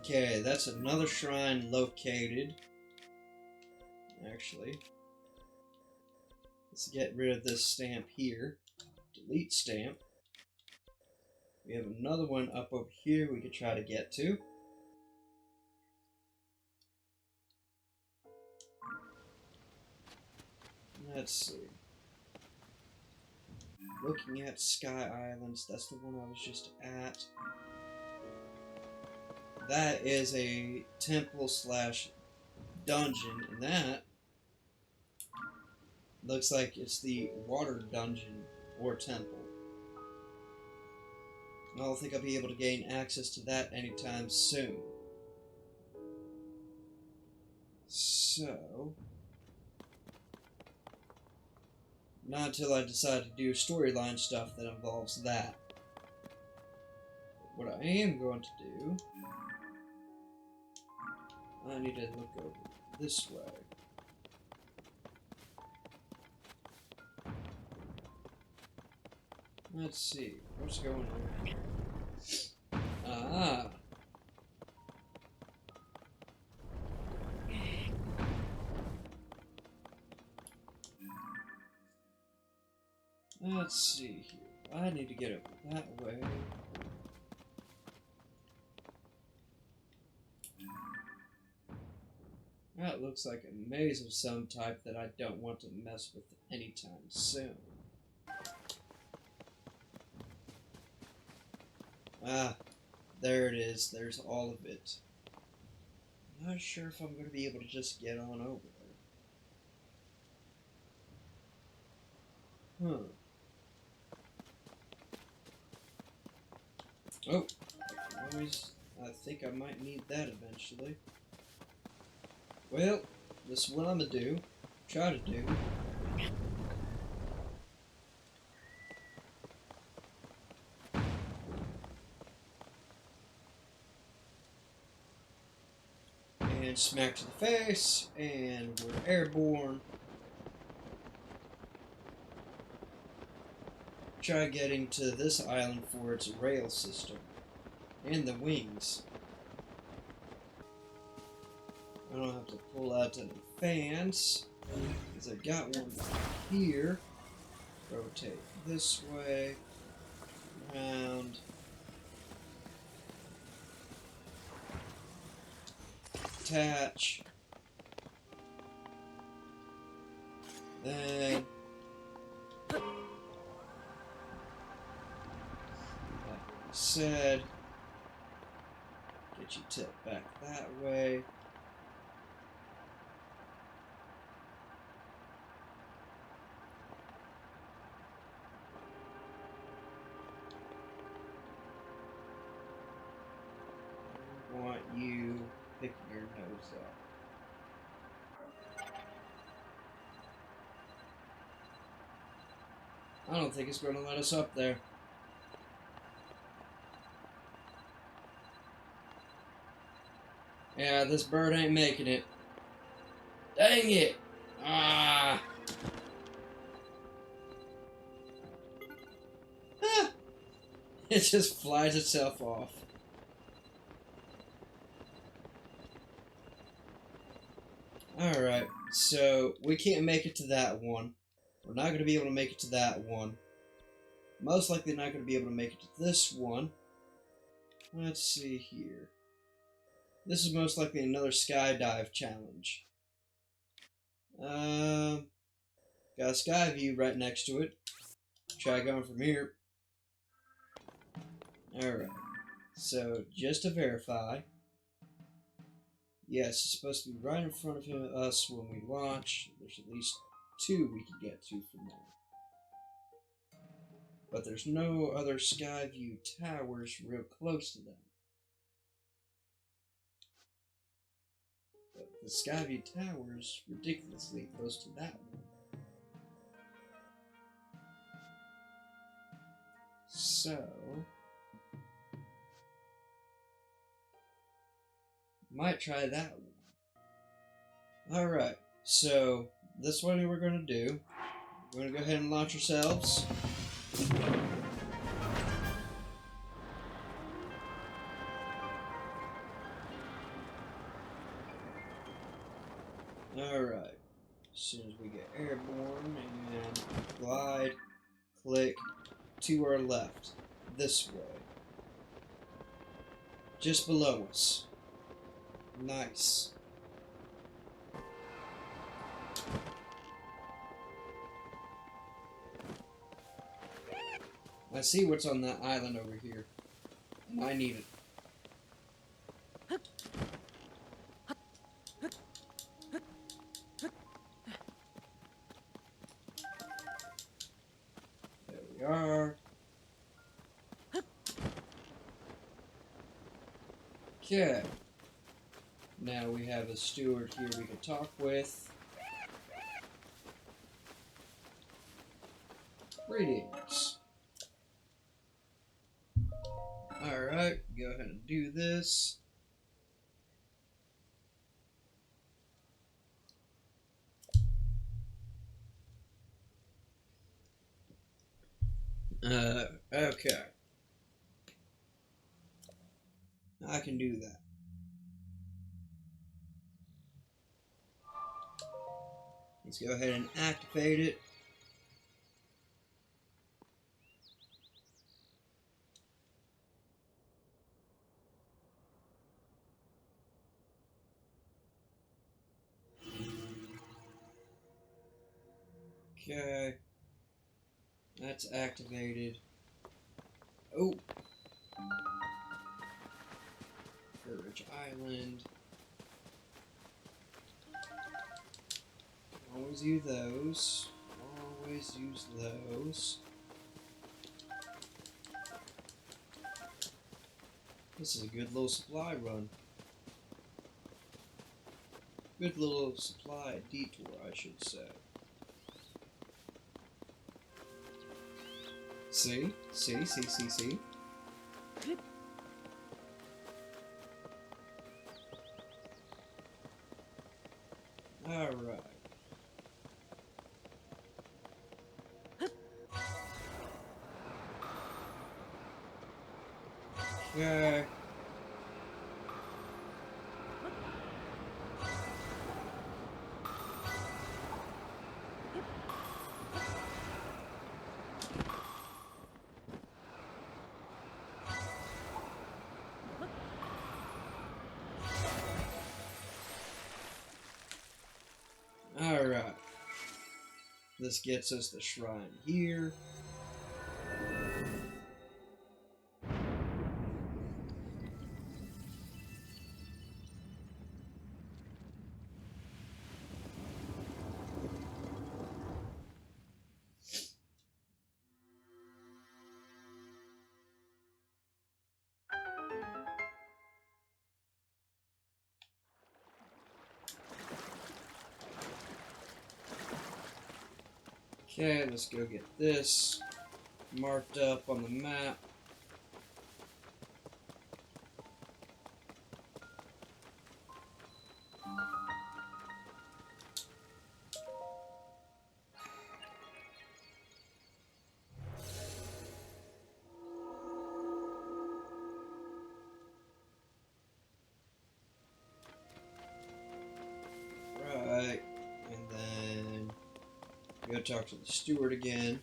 Okay, that's another shrine located. Actually, let's get rid of this stamp here. Delete stamp. We have another one up over here we could try to get to. Let's see. Looking at Sky Islands, that's the one I was just at. That is a temple slash dungeon, and that looks like it's the water dungeon or temple. I don't think I'll be able to gain access to that anytime soon. So, not until I decide to do storyline stuff that involves that. What I am going to do, I need to look over this way. Let's see, what's going on here? Ah. Let's see here. I need to get over that way. That looks like a maze of some type that I don't want to mess with anytime soon. Ah, there it is. There's all of it. I'm not sure if I'm going to be able to just get on over there. Huh. Oh, I think I might need that eventually. Well, this is what I'm going to do. Try to do. And smack to the face, and we're airborne. Try getting to this island for its rail system. And the wings. I don't have to pull out any fans, because I got one here. Rotate this way, around. Attach. Then that being said, get you tipped back that way. I want you picking your nose up. I don't think it's going to let us up there. Yeah, this bird ain't making it. Dang it! Ah! Ah! It just flies itself off. Alright, so we can't make it to that one. We're not going to be able to make it to that one. Most likely not going to be able to make it to this one. Let's see here. This is most likely another skydive challenge. Got a sky view right next to it. Try going from here. Alright, so just to verify. Yes, it's supposed to be right in front of us when we launch. There's at least 2 we can get to from there. But there's no other Skyview towers real close to them. But the Skyview tower's ridiculously close to that one. So... might try that one. Alright, so this is what we're going to do. We're going to go ahead and launch ourselves. Alright, as soon as we get airborne and glide, click to our left, this way. Just below us. Nice. I see what's on that island over here. And I need it. There we are. Okay. Now we have a steward here we can talk with. Greetings. Alright, go ahead and do this. Okay. I can do that. Let's go ahead and activate it. Okay. That's activated. Oh! Courage Island. Always use those. Always use those. This is a good little supply run. Good little supply detour, I should say. See? See? Alright. Okay. Alright. This gets us the shrine here. Okay, let's go get this marked up on the map. Go talk to the steward again.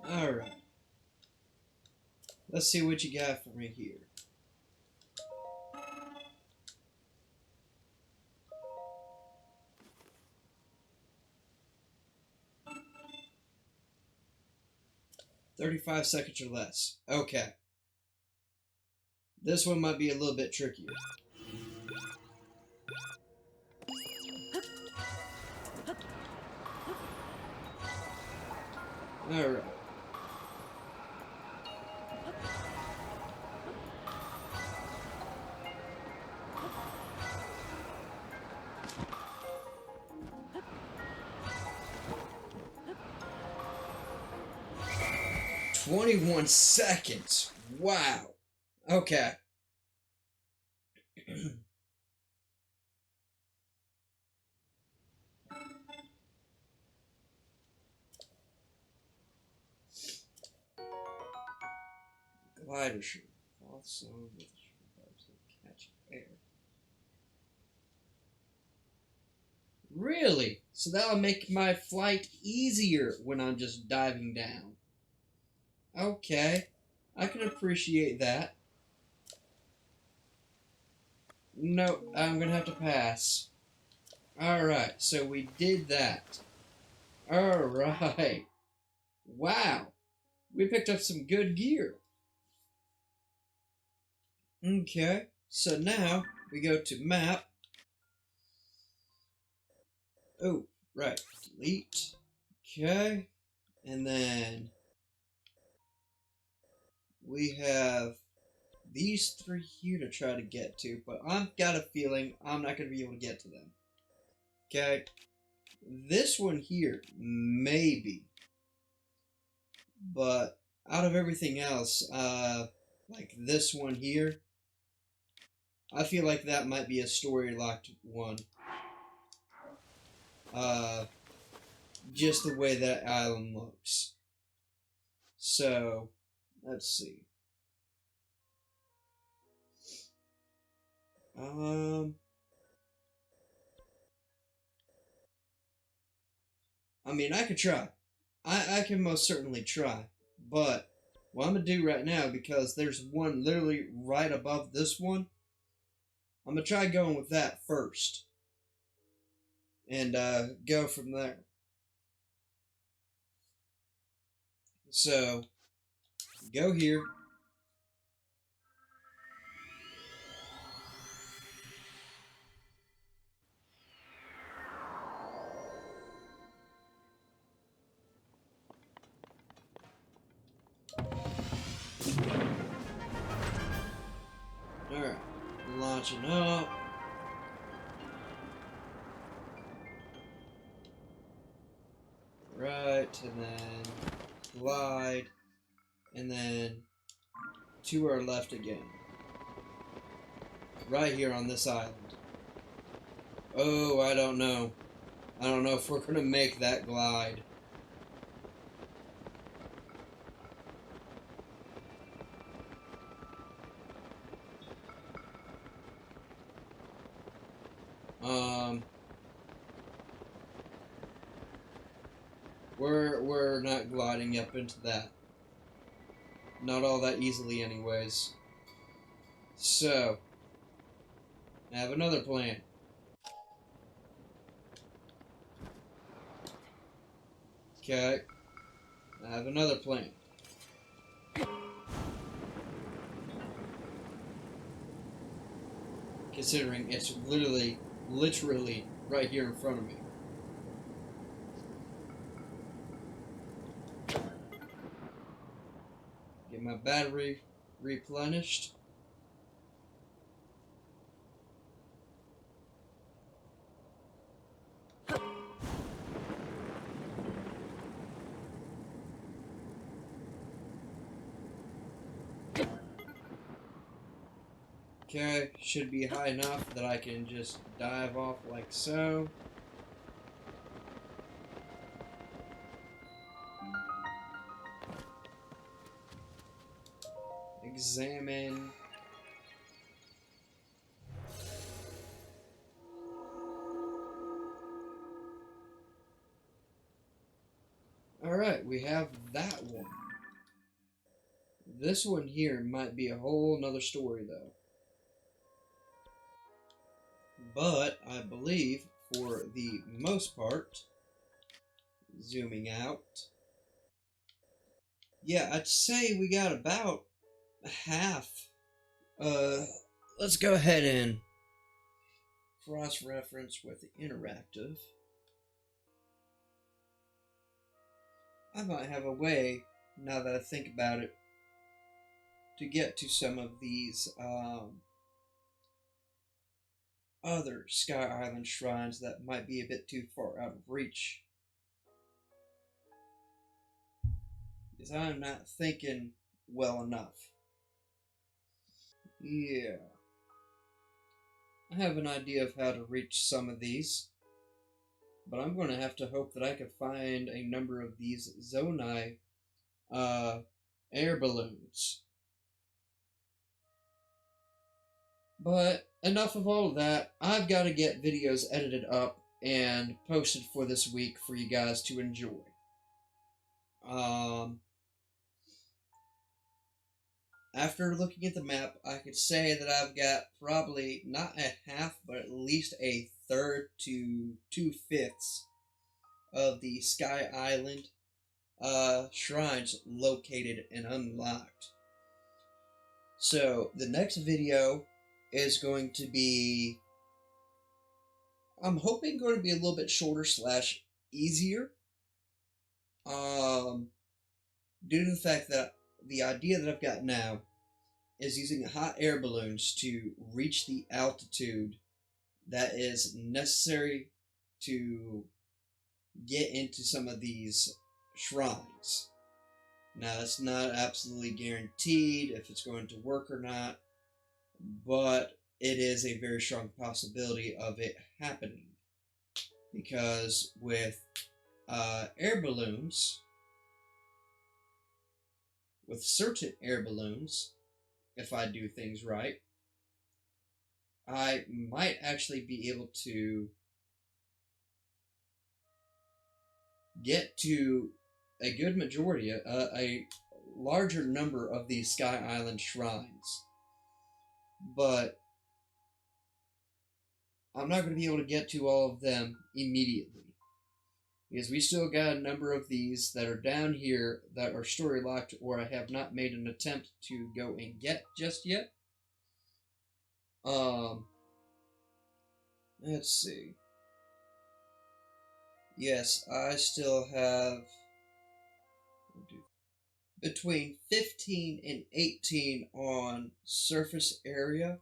Alright. Let's see what you got for me here. "35 seconds or less." Okay. This one might be a little bit trickier. Alright. "21 seconds. Wow. Okay. Glider shoot. Also with catch air. Really? So that'll make my flight easier when I'm just diving down. Okay. I can appreciate that. No, I'm gonna have to pass. Alright, so we did that. Alright. Wow. We picked up some good gear. Okay, so now we go to map. Oh, right. Delete. Okay. And then we have these three here to try to get to, but I've got a feeling I'm not going to be able to get to them. Okay. This one here, maybe. But out of everything else, like this one here, I feel like that might be a story locked one. Just the way that island looks. So, let's see. I mean, I could try. I can most certainly try. But what I'm going to do right now, because there's one literally right above this one, I'm going to try going with that first. And go from there. So, go here. Alright, launching up. Right, and then glide, and then to our left again. Right here on this island. Oh, I don't know. I don't know if we're going to make that glide. We're not gliding up into that. Not all that easily anyways. So, I have another plan. Okay. I have another plan. Considering it's literally right here in front of me. Get my battery replenished. Okay, should be high enough that I can just dive off like so. Examine. Alright, we have that one. This one here might be a whole nother story, though. But I believe, for the most part, zooming out, yeah, I'd say we got about half. Let's go ahead and cross-reference with the interactive. I might have a way, now that I think about it, to get to some of these other Sky Island shrines that might be a bit too far out of reach. Because I'm not thinking well enough. Yeah. I have an idea of how to reach some of these, but I'm going to have to hope that I can find a number of these Zonai air balloons. But enough of all of that. I've got to get videos edited up and posted for this week for you guys to enjoy. After looking at the map, I could say that I've got probably not a half, but at least a third to 2/5 of the Sky Island shrines located and unlocked. So the next video is going to be, I'm hoping, going to be a little bit shorter / easier. Due to the fact that the idea that I've got now is using hot air balloons to reach the altitude that is necessary to get into some of these shrines. Now, it's not absolutely guaranteed if it's going to work or not, but it is a very strong possibility of it happening. Because with air balloons, with certain air balloons, if I do things right, I might actually be able to get to a good majority, a larger number of these Sky Island shrines. But I'm not going to be able to get to all of them immediately, because we still got a number of these that are down here that are story locked, or I have not made an attempt to go and get just yet. Let's see. Yes, I still have between 15 and 18 on surface area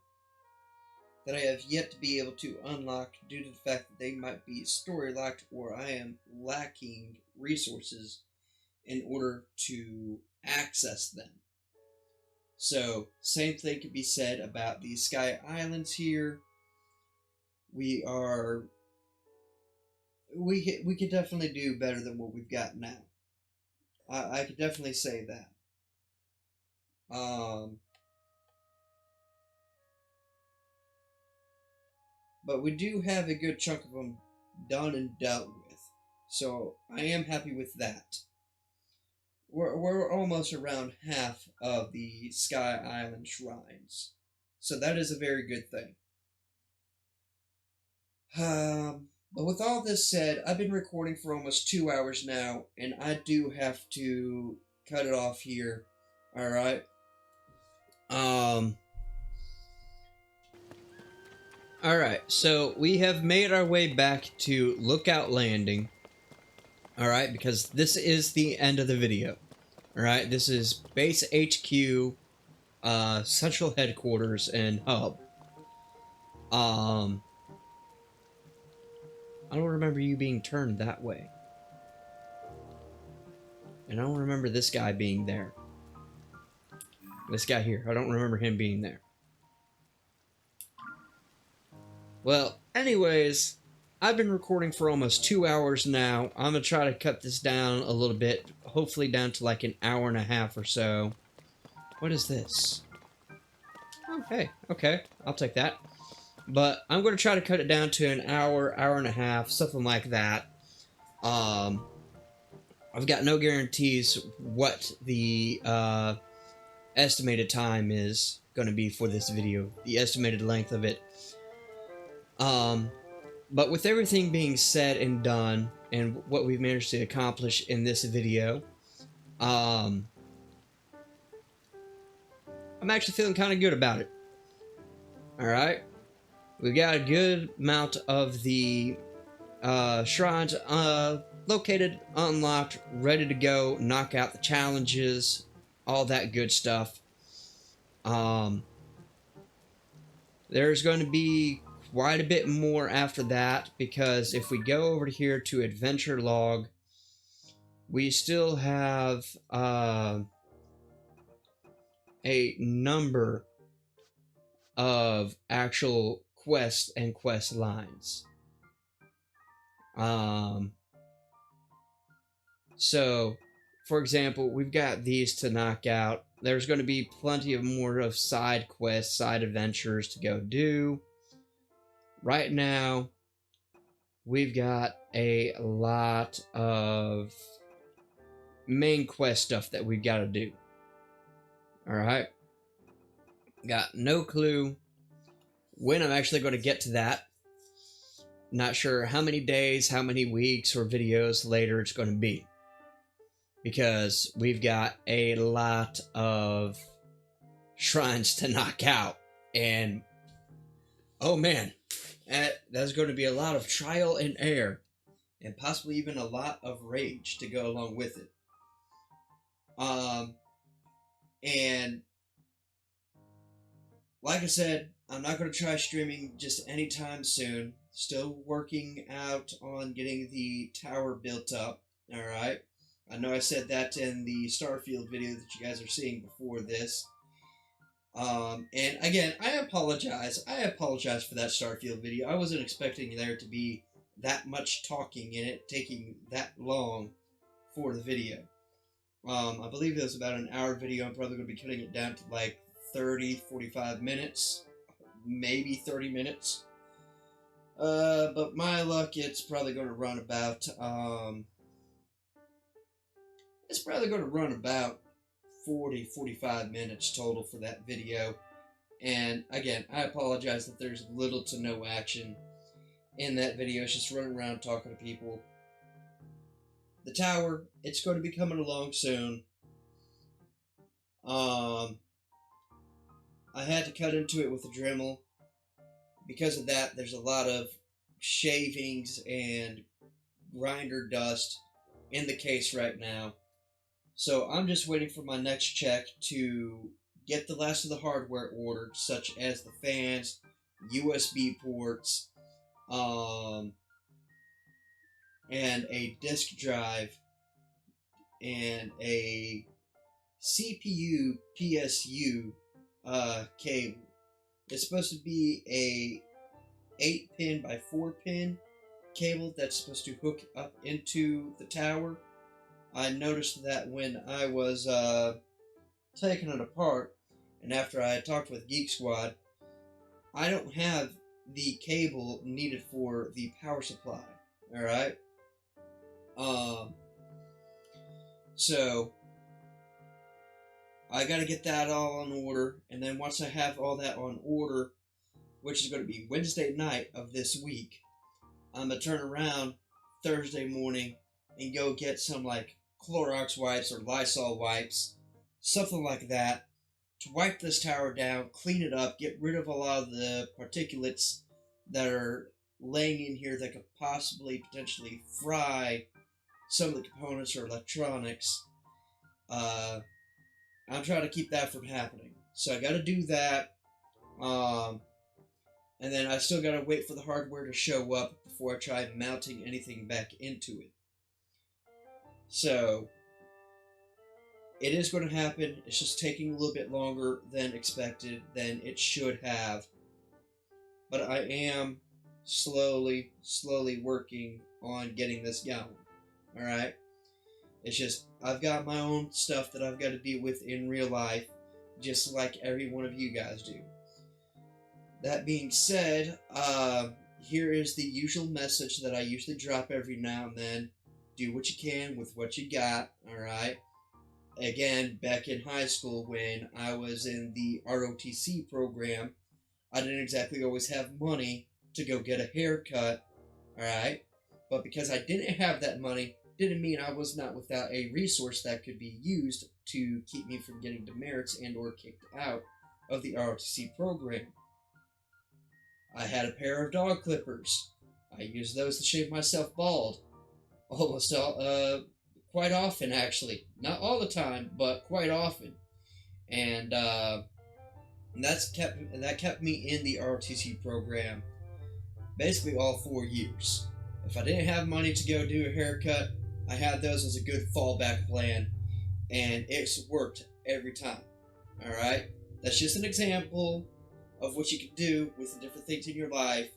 that I have yet to be able to unlock due to the fact that they might be story locked, or I am lacking resources in order to access them. So, same thing could be said about these Sky Islands here. We could definitely do better than what we've got now. I could definitely say that. But we do have a good chunk of them done and dealt with, so I am happy with that. We're almost around half of the Sky Island shrines, so that is a very good thing. But with all this said, I've been recording for almost 2 hours now, and I do have to cut it off here. Alright? Alright, so we have made our way back to Lookout Landing. Alright, because this is the end of the video. Alright, this is Base HQ, Central Headquarters, and Hub. I don't remember you being turned that way. And I don't remember this guy being there. This guy here, I don't remember him being there. Well, anyways, I've been recording for almost 2 hours now. I'm going to try to cut this down a little bit, hopefully down to like an hour and a half or so. What is this? Oh, hey, okay, I'll take that. But I'm going to try to cut it down to an hour, hour and a half, something like that. I've got no guarantees what the estimated time is going to be for this video, the estimated length of it. But with everything being said and done, and what we've managed to accomplish in this video, I'm actually feeling kind of good about it. Alright? We've got a good amount of the shrines located, unlocked, ready to go, knock out the challenges, all that good stuff. There's going to be quite a bit more after that, because if we go over here to Adventure Log, we still have a number of actual quests and quest lines. So, for example, we've got these to knock out. There's going to be plenty of more of side quests, side adventures to go do. Right now, we've got a lot of main quest stuff that we've got to do. Alright? Got no clue when I'm actually going to get to that. Not sure how many days, how many weeks, or videos later it's going to be. Because we've got a lot of shrines to knock out. And, oh man, that's going to be a lot of trial and error. And possibly even a lot of rage to go along with it. And like I said, I'm not going to try streaming just anytime soon. Still working out on getting the tower built up. Alright? I know I said that in the Starfield video that you guys are seeing before this. And again, I apologize. I apologize for that Starfield video. I wasn't expecting there to be that much talking in it, taking that long for the video. I believe it was about an hour video. I'm probably going to be cutting it down to like 30, 45 minutes, maybe 30 minutes. But my luck, it's probably going to run about, 40, 45 minutes total for that video. And again, I apologize that there's little to no action in that video. It's just running around talking to people. The tower, it's going to be coming along soon. I had to cut into it with a Dremel. Because of that, there's a lot of shavings and grinder dust in the case right now. So I'm just waiting for my next check to get the last of the hardware ordered, such as the fans, USB ports, and a disk drive, and a CPU PSU cable. It's supposed to be a 8-pin by 4-pin cable that's supposed to hook up into the tower. I noticed that when I was taking it apart, and after I had talked with Geek Squad, I don't have the cable needed for the power supply. Alright? So I gotta get that all on order, and then once I have all that on order, which is going to be Wednesday night of this week, I'm gonna turn around Thursday morning and go get some like Clorox wipes or Lysol wipes, something like that, to wipe this tower down, clean it up, get rid of a lot of the particulates that are laying in here that could possibly potentially fry some of the components or electronics. I'm trying to keep that from happening. So I got to do that. And then I still got to wait for the hardware to show up before I try mounting anything back into it. So it is going to happen. It's just taking a little bit longer than expected, than it should have. But I am slowly working on getting this going. Alright? It's just, I've got my own stuff that I've got to deal with in real life, just like every one of you guys do. That being said, here is the usual message that I usually drop every now and then. do what you can with what you got, alright? Again, back in high school when I was in the ROTC program, I didn't exactly always have money to go get a haircut, alright? But because I didn't have that money, didn't mean I was not without a resource that could be used to keep me from getting demerits and or kicked out of the ROTC program. I had a pair of dog clippers. I used those to shave myself bald. Almost quite often actually. Not all the time, but quite often. And that kept me in the ROTC program basically all 4 years. If I didn't have money to go do a haircut, I had those as a good fallback plan, and it's worked every time. Alright? That's just an example of what you can do with the different things in your life.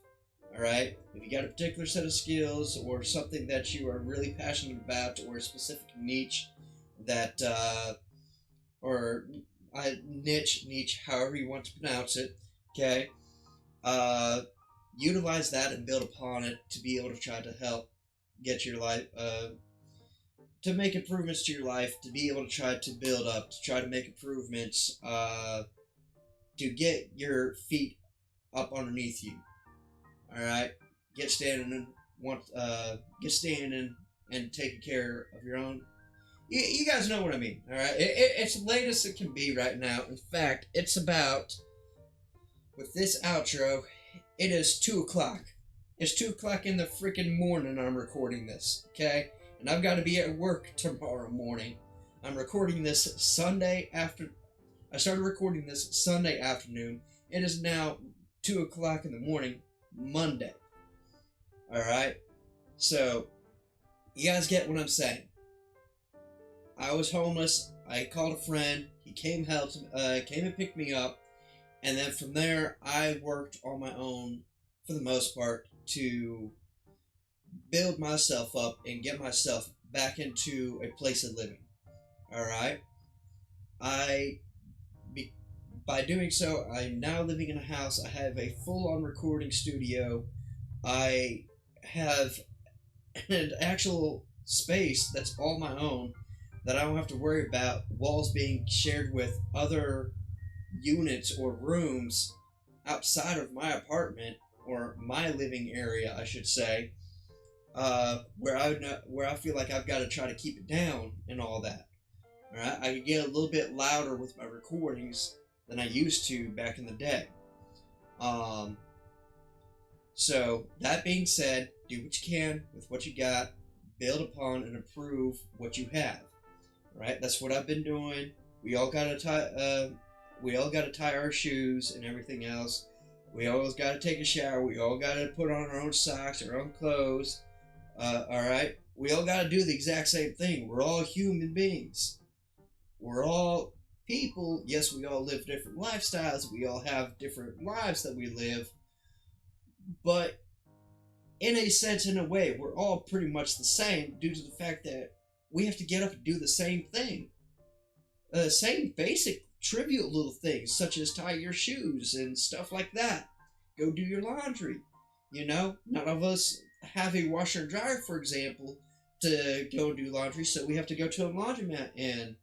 Alright? If you got a particular set of skills or something that you are really passionate about or a specific niche that, or niche, however you want to pronounce it, okay? Utilize that and build upon it to be able to try to help get your life, to make improvements to your life, to be able to try to build up, to try to make improvements, to get your feet up underneath you. All right, get standing and taking care of your own. You guys know what I mean. All right, it's the latest it can be right now. In fact, it's about, with this outro, it is 2 o'clock. It's 2 o'clock in the freaking morning. I'm recording this, okay? And I've got to be at work tomorrow morning. I'm recording this Sunday after. I started recording this Sunday afternoon. It is now 2 o'clock in the morning, Monday. Alright? So, you guys get what I'm saying. I was homeless. I called a friend. He came and picked me up. And then from there, I worked on my own, for the most part, to build myself up and get myself back into a place of living. Alright? By doing so, I'm now living in a house. I have a full-on recording studio. I have an actual space that's all my own that I don't have to worry about walls being shared with other units or rooms outside of my apartment or my living area, I should say, where I feel like I've got to try to keep it down and all that. All right, I can get a little bit louder with my recordings than I used to back in the day. So that being said, do what you can with what you got, build upon and improve what you have. Right? That's what I've been doing. We all gotta tie our shoes and everything else. We always gotta take a shower. We all gotta put on our own socks, our own clothes. Alright? We all gotta do the exact same thing. We're all human beings. We're all people. Yes, we all live different lifestyles. We all have different lives that we live. But in a sense, in a way, we're all pretty much the same due to the fact that we have to get up and do the same thing. Same basic, trivial little things, such as tie your shoes and stuff like that. Go do your laundry. You know, none of us have a washer and dryer, for example, to go do laundry, so we have to go to a laundromat and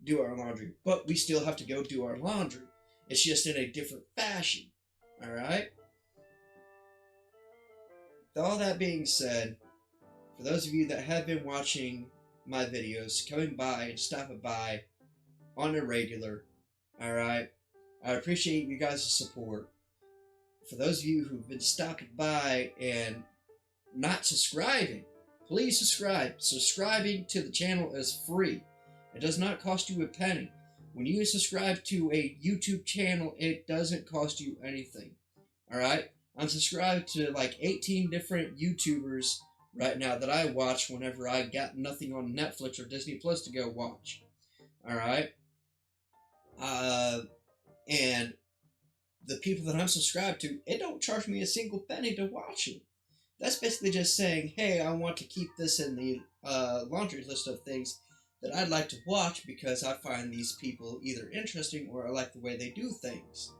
do our laundry. But we still have to go do our laundry. It's just in a different fashion. Alright? With all that being said, for those of you that have been watching my videos, coming by and stopping by on a regular, alright, I appreciate you guys' support. For those of you who've been stopping by and not subscribing, please subscribe. Subscribing to the channel is free. It does not cost you a penny. When you subscribe to a YouTube channel, it doesn't cost you anything. Alright? I'm subscribed to like 18 different YouTubers right now that I watch whenever I got nothing on Netflix or Disney Plus to go watch. Alright? And the people that I'm subscribed to, it don't charge me a single penny to watch them. That's basically just saying, hey, I want to keep this in the laundry list of things that I'd like to watch because I find these people either interesting or I like the way they do things.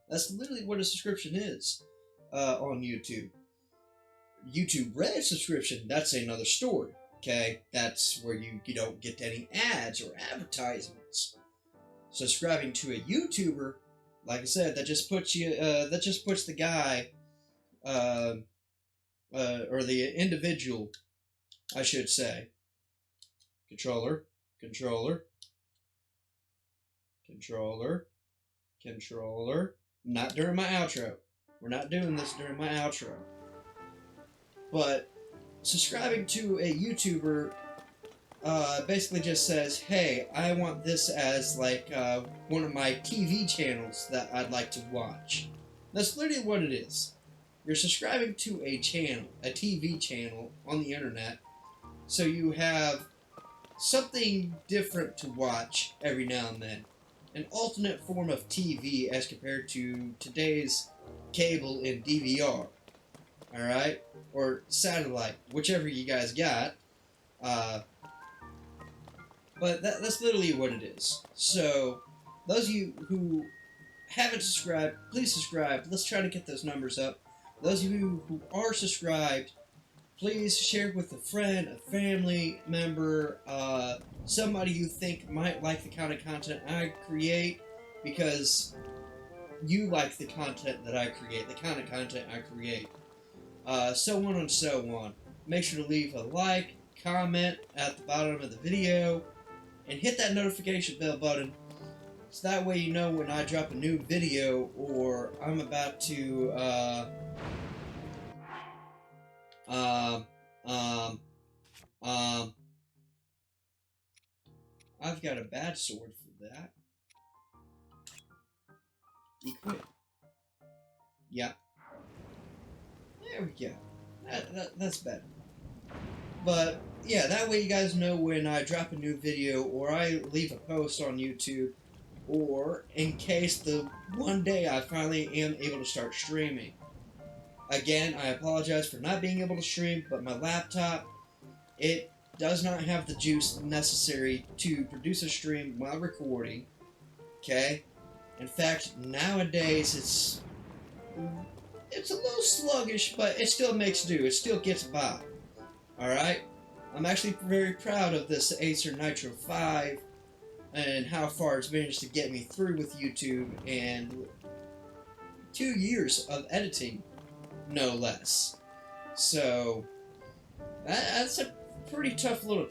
That's literally what a subscription is on YouTube. YouTube Red subscription, that's another story. Okay, that's where you don't get any ads or advertisements. Subscribing to a YouTuber, like I said, that just puts the guy, uh, or the individual, I should say. Controller, controller, controller, controller. Not during my outro. We're not doing this during my outro. But subscribing to a YouTuber basically just says, hey, I want this as like one of my TV channels that I'd like to watch. That's literally what it is. You're subscribing to a channel, a TV channel on the internet, so you have something different to watch every now and then. An alternate form of TV as compared to today's cable and DVR. Alright? Or satellite, whichever you guys got. But that's literally what it is. So, those of you who haven't subscribed, please subscribe. Let's try to get those numbers up. Those of you who are subscribed, please share it with a friend, a family member, somebody you think might like the kind of content I create, because you like the content that I create, the kind of content I create. So on and so on. Make sure to leave a like, comment at the bottom of the video, and hit that notification bell button, so that way you know when I drop a new video, or I'm about to, I've got a bad sword for that. Equip. Yeah. There we go. That's better. But, yeah, that way you guys know when I drop a new video, or I leave a post on YouTube, or in case the one day I finally am able to start streaming. Again, I apologize for not being able to stream, but my laptop, it does not have the juice necessary to produce a stream while recording. Okay? In fact, nowadays it's a little sluggish, but it still makes do. It still gets by. Alright? I'm actually very proud of this Acer Nitro 5 and how far it's managed to get me through with YouTube, and 2 years of editing, no less. So, that's a pretty tough little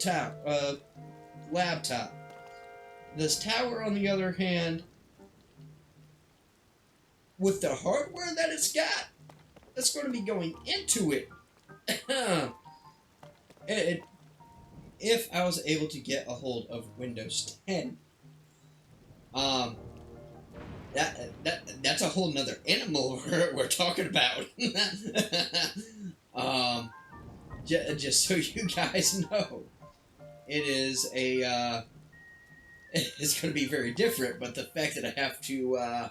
laptop. This tower, on the other hand, with the hardware that it's got, that's going to be going into it. If I was able to get a hold of Windows 10, that's a whole nother animal we're talking about. Just so you guys know, it is it's going to be very different. But the fact that I have to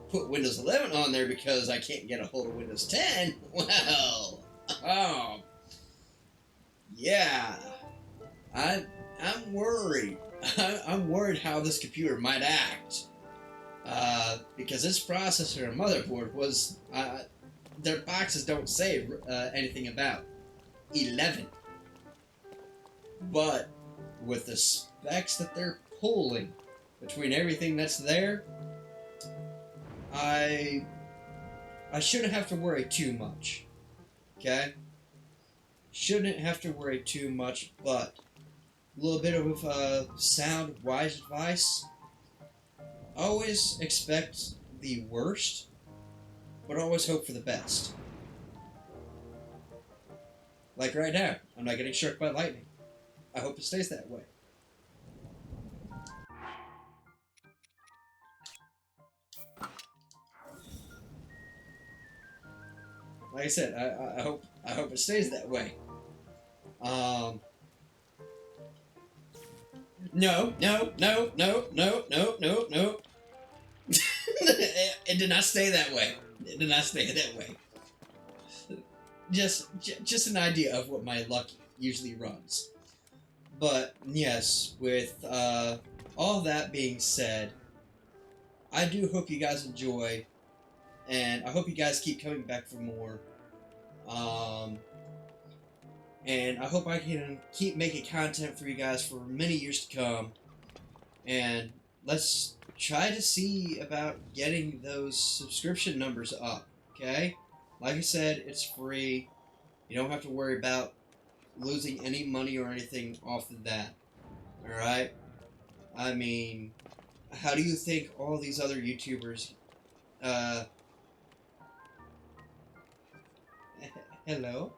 put Windows 11 on there because I can't get a hold of Windows 10, well, yeah, I'm worried. I'm worried how this computer might act. Because this processor and motherboard was, their boxes don't say anything about 11. But with the specs that they're pulling between everything that's there, I shouldn't have to worry too much. Okay? Shouldn't have to worry too much, but a little bit of sound wise advice. Always expect the worst, but always hope for the best. Like right now, I'm not getting struck by lightning. I hope it stays that way. Like I said, I hope it stays that way. No. It did not stay that way. It did not stay that way. Just an idea of what my luck usually runs. But yes, with all that being said, I do hope you guys enjoy, and I hope you guys keep coming back for more. And I hope I can keep making content for you guys for many years to come. And let's try to see about getting those subscription numbers up, okay? Like I said, it's free. You don't have to worry about losing any money or anything off of that. Alright? I mean, how do you think all these other YouTubers, hello?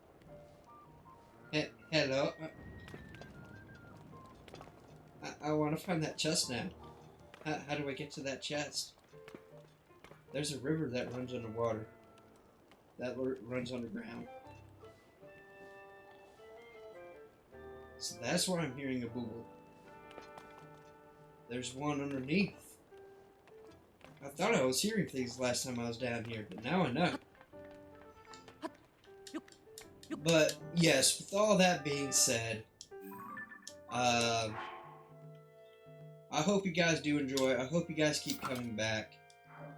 Hello? I want to find that chest now. How do I get to that chest? There's a river that runs underwater. That runs underground. So that's where I'm hearing a booble. There's one underneath. I thought I was hearing things last time I was down here, but now I know. But, yes, with all that being said, I hope you guys do enjoy. I hope you guys keep coming back.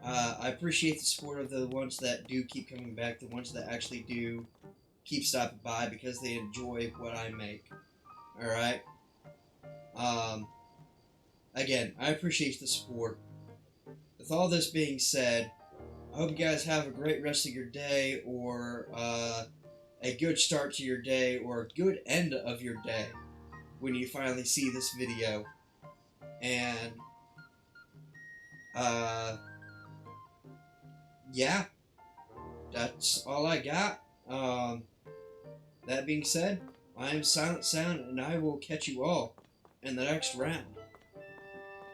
I appreciate the support of the ones that do keep coming back, the ones that actually do keep stopping by because they enjoy what I make. Alright? Again, I appreciate the support. With all this being said, I hope you guys have a great rest of your day, or a good start to your day, or a good end of your day when you finally see this video. And, yeah, that's all I got. That being said, I am Silent Sound, and I will catch you all in the next round.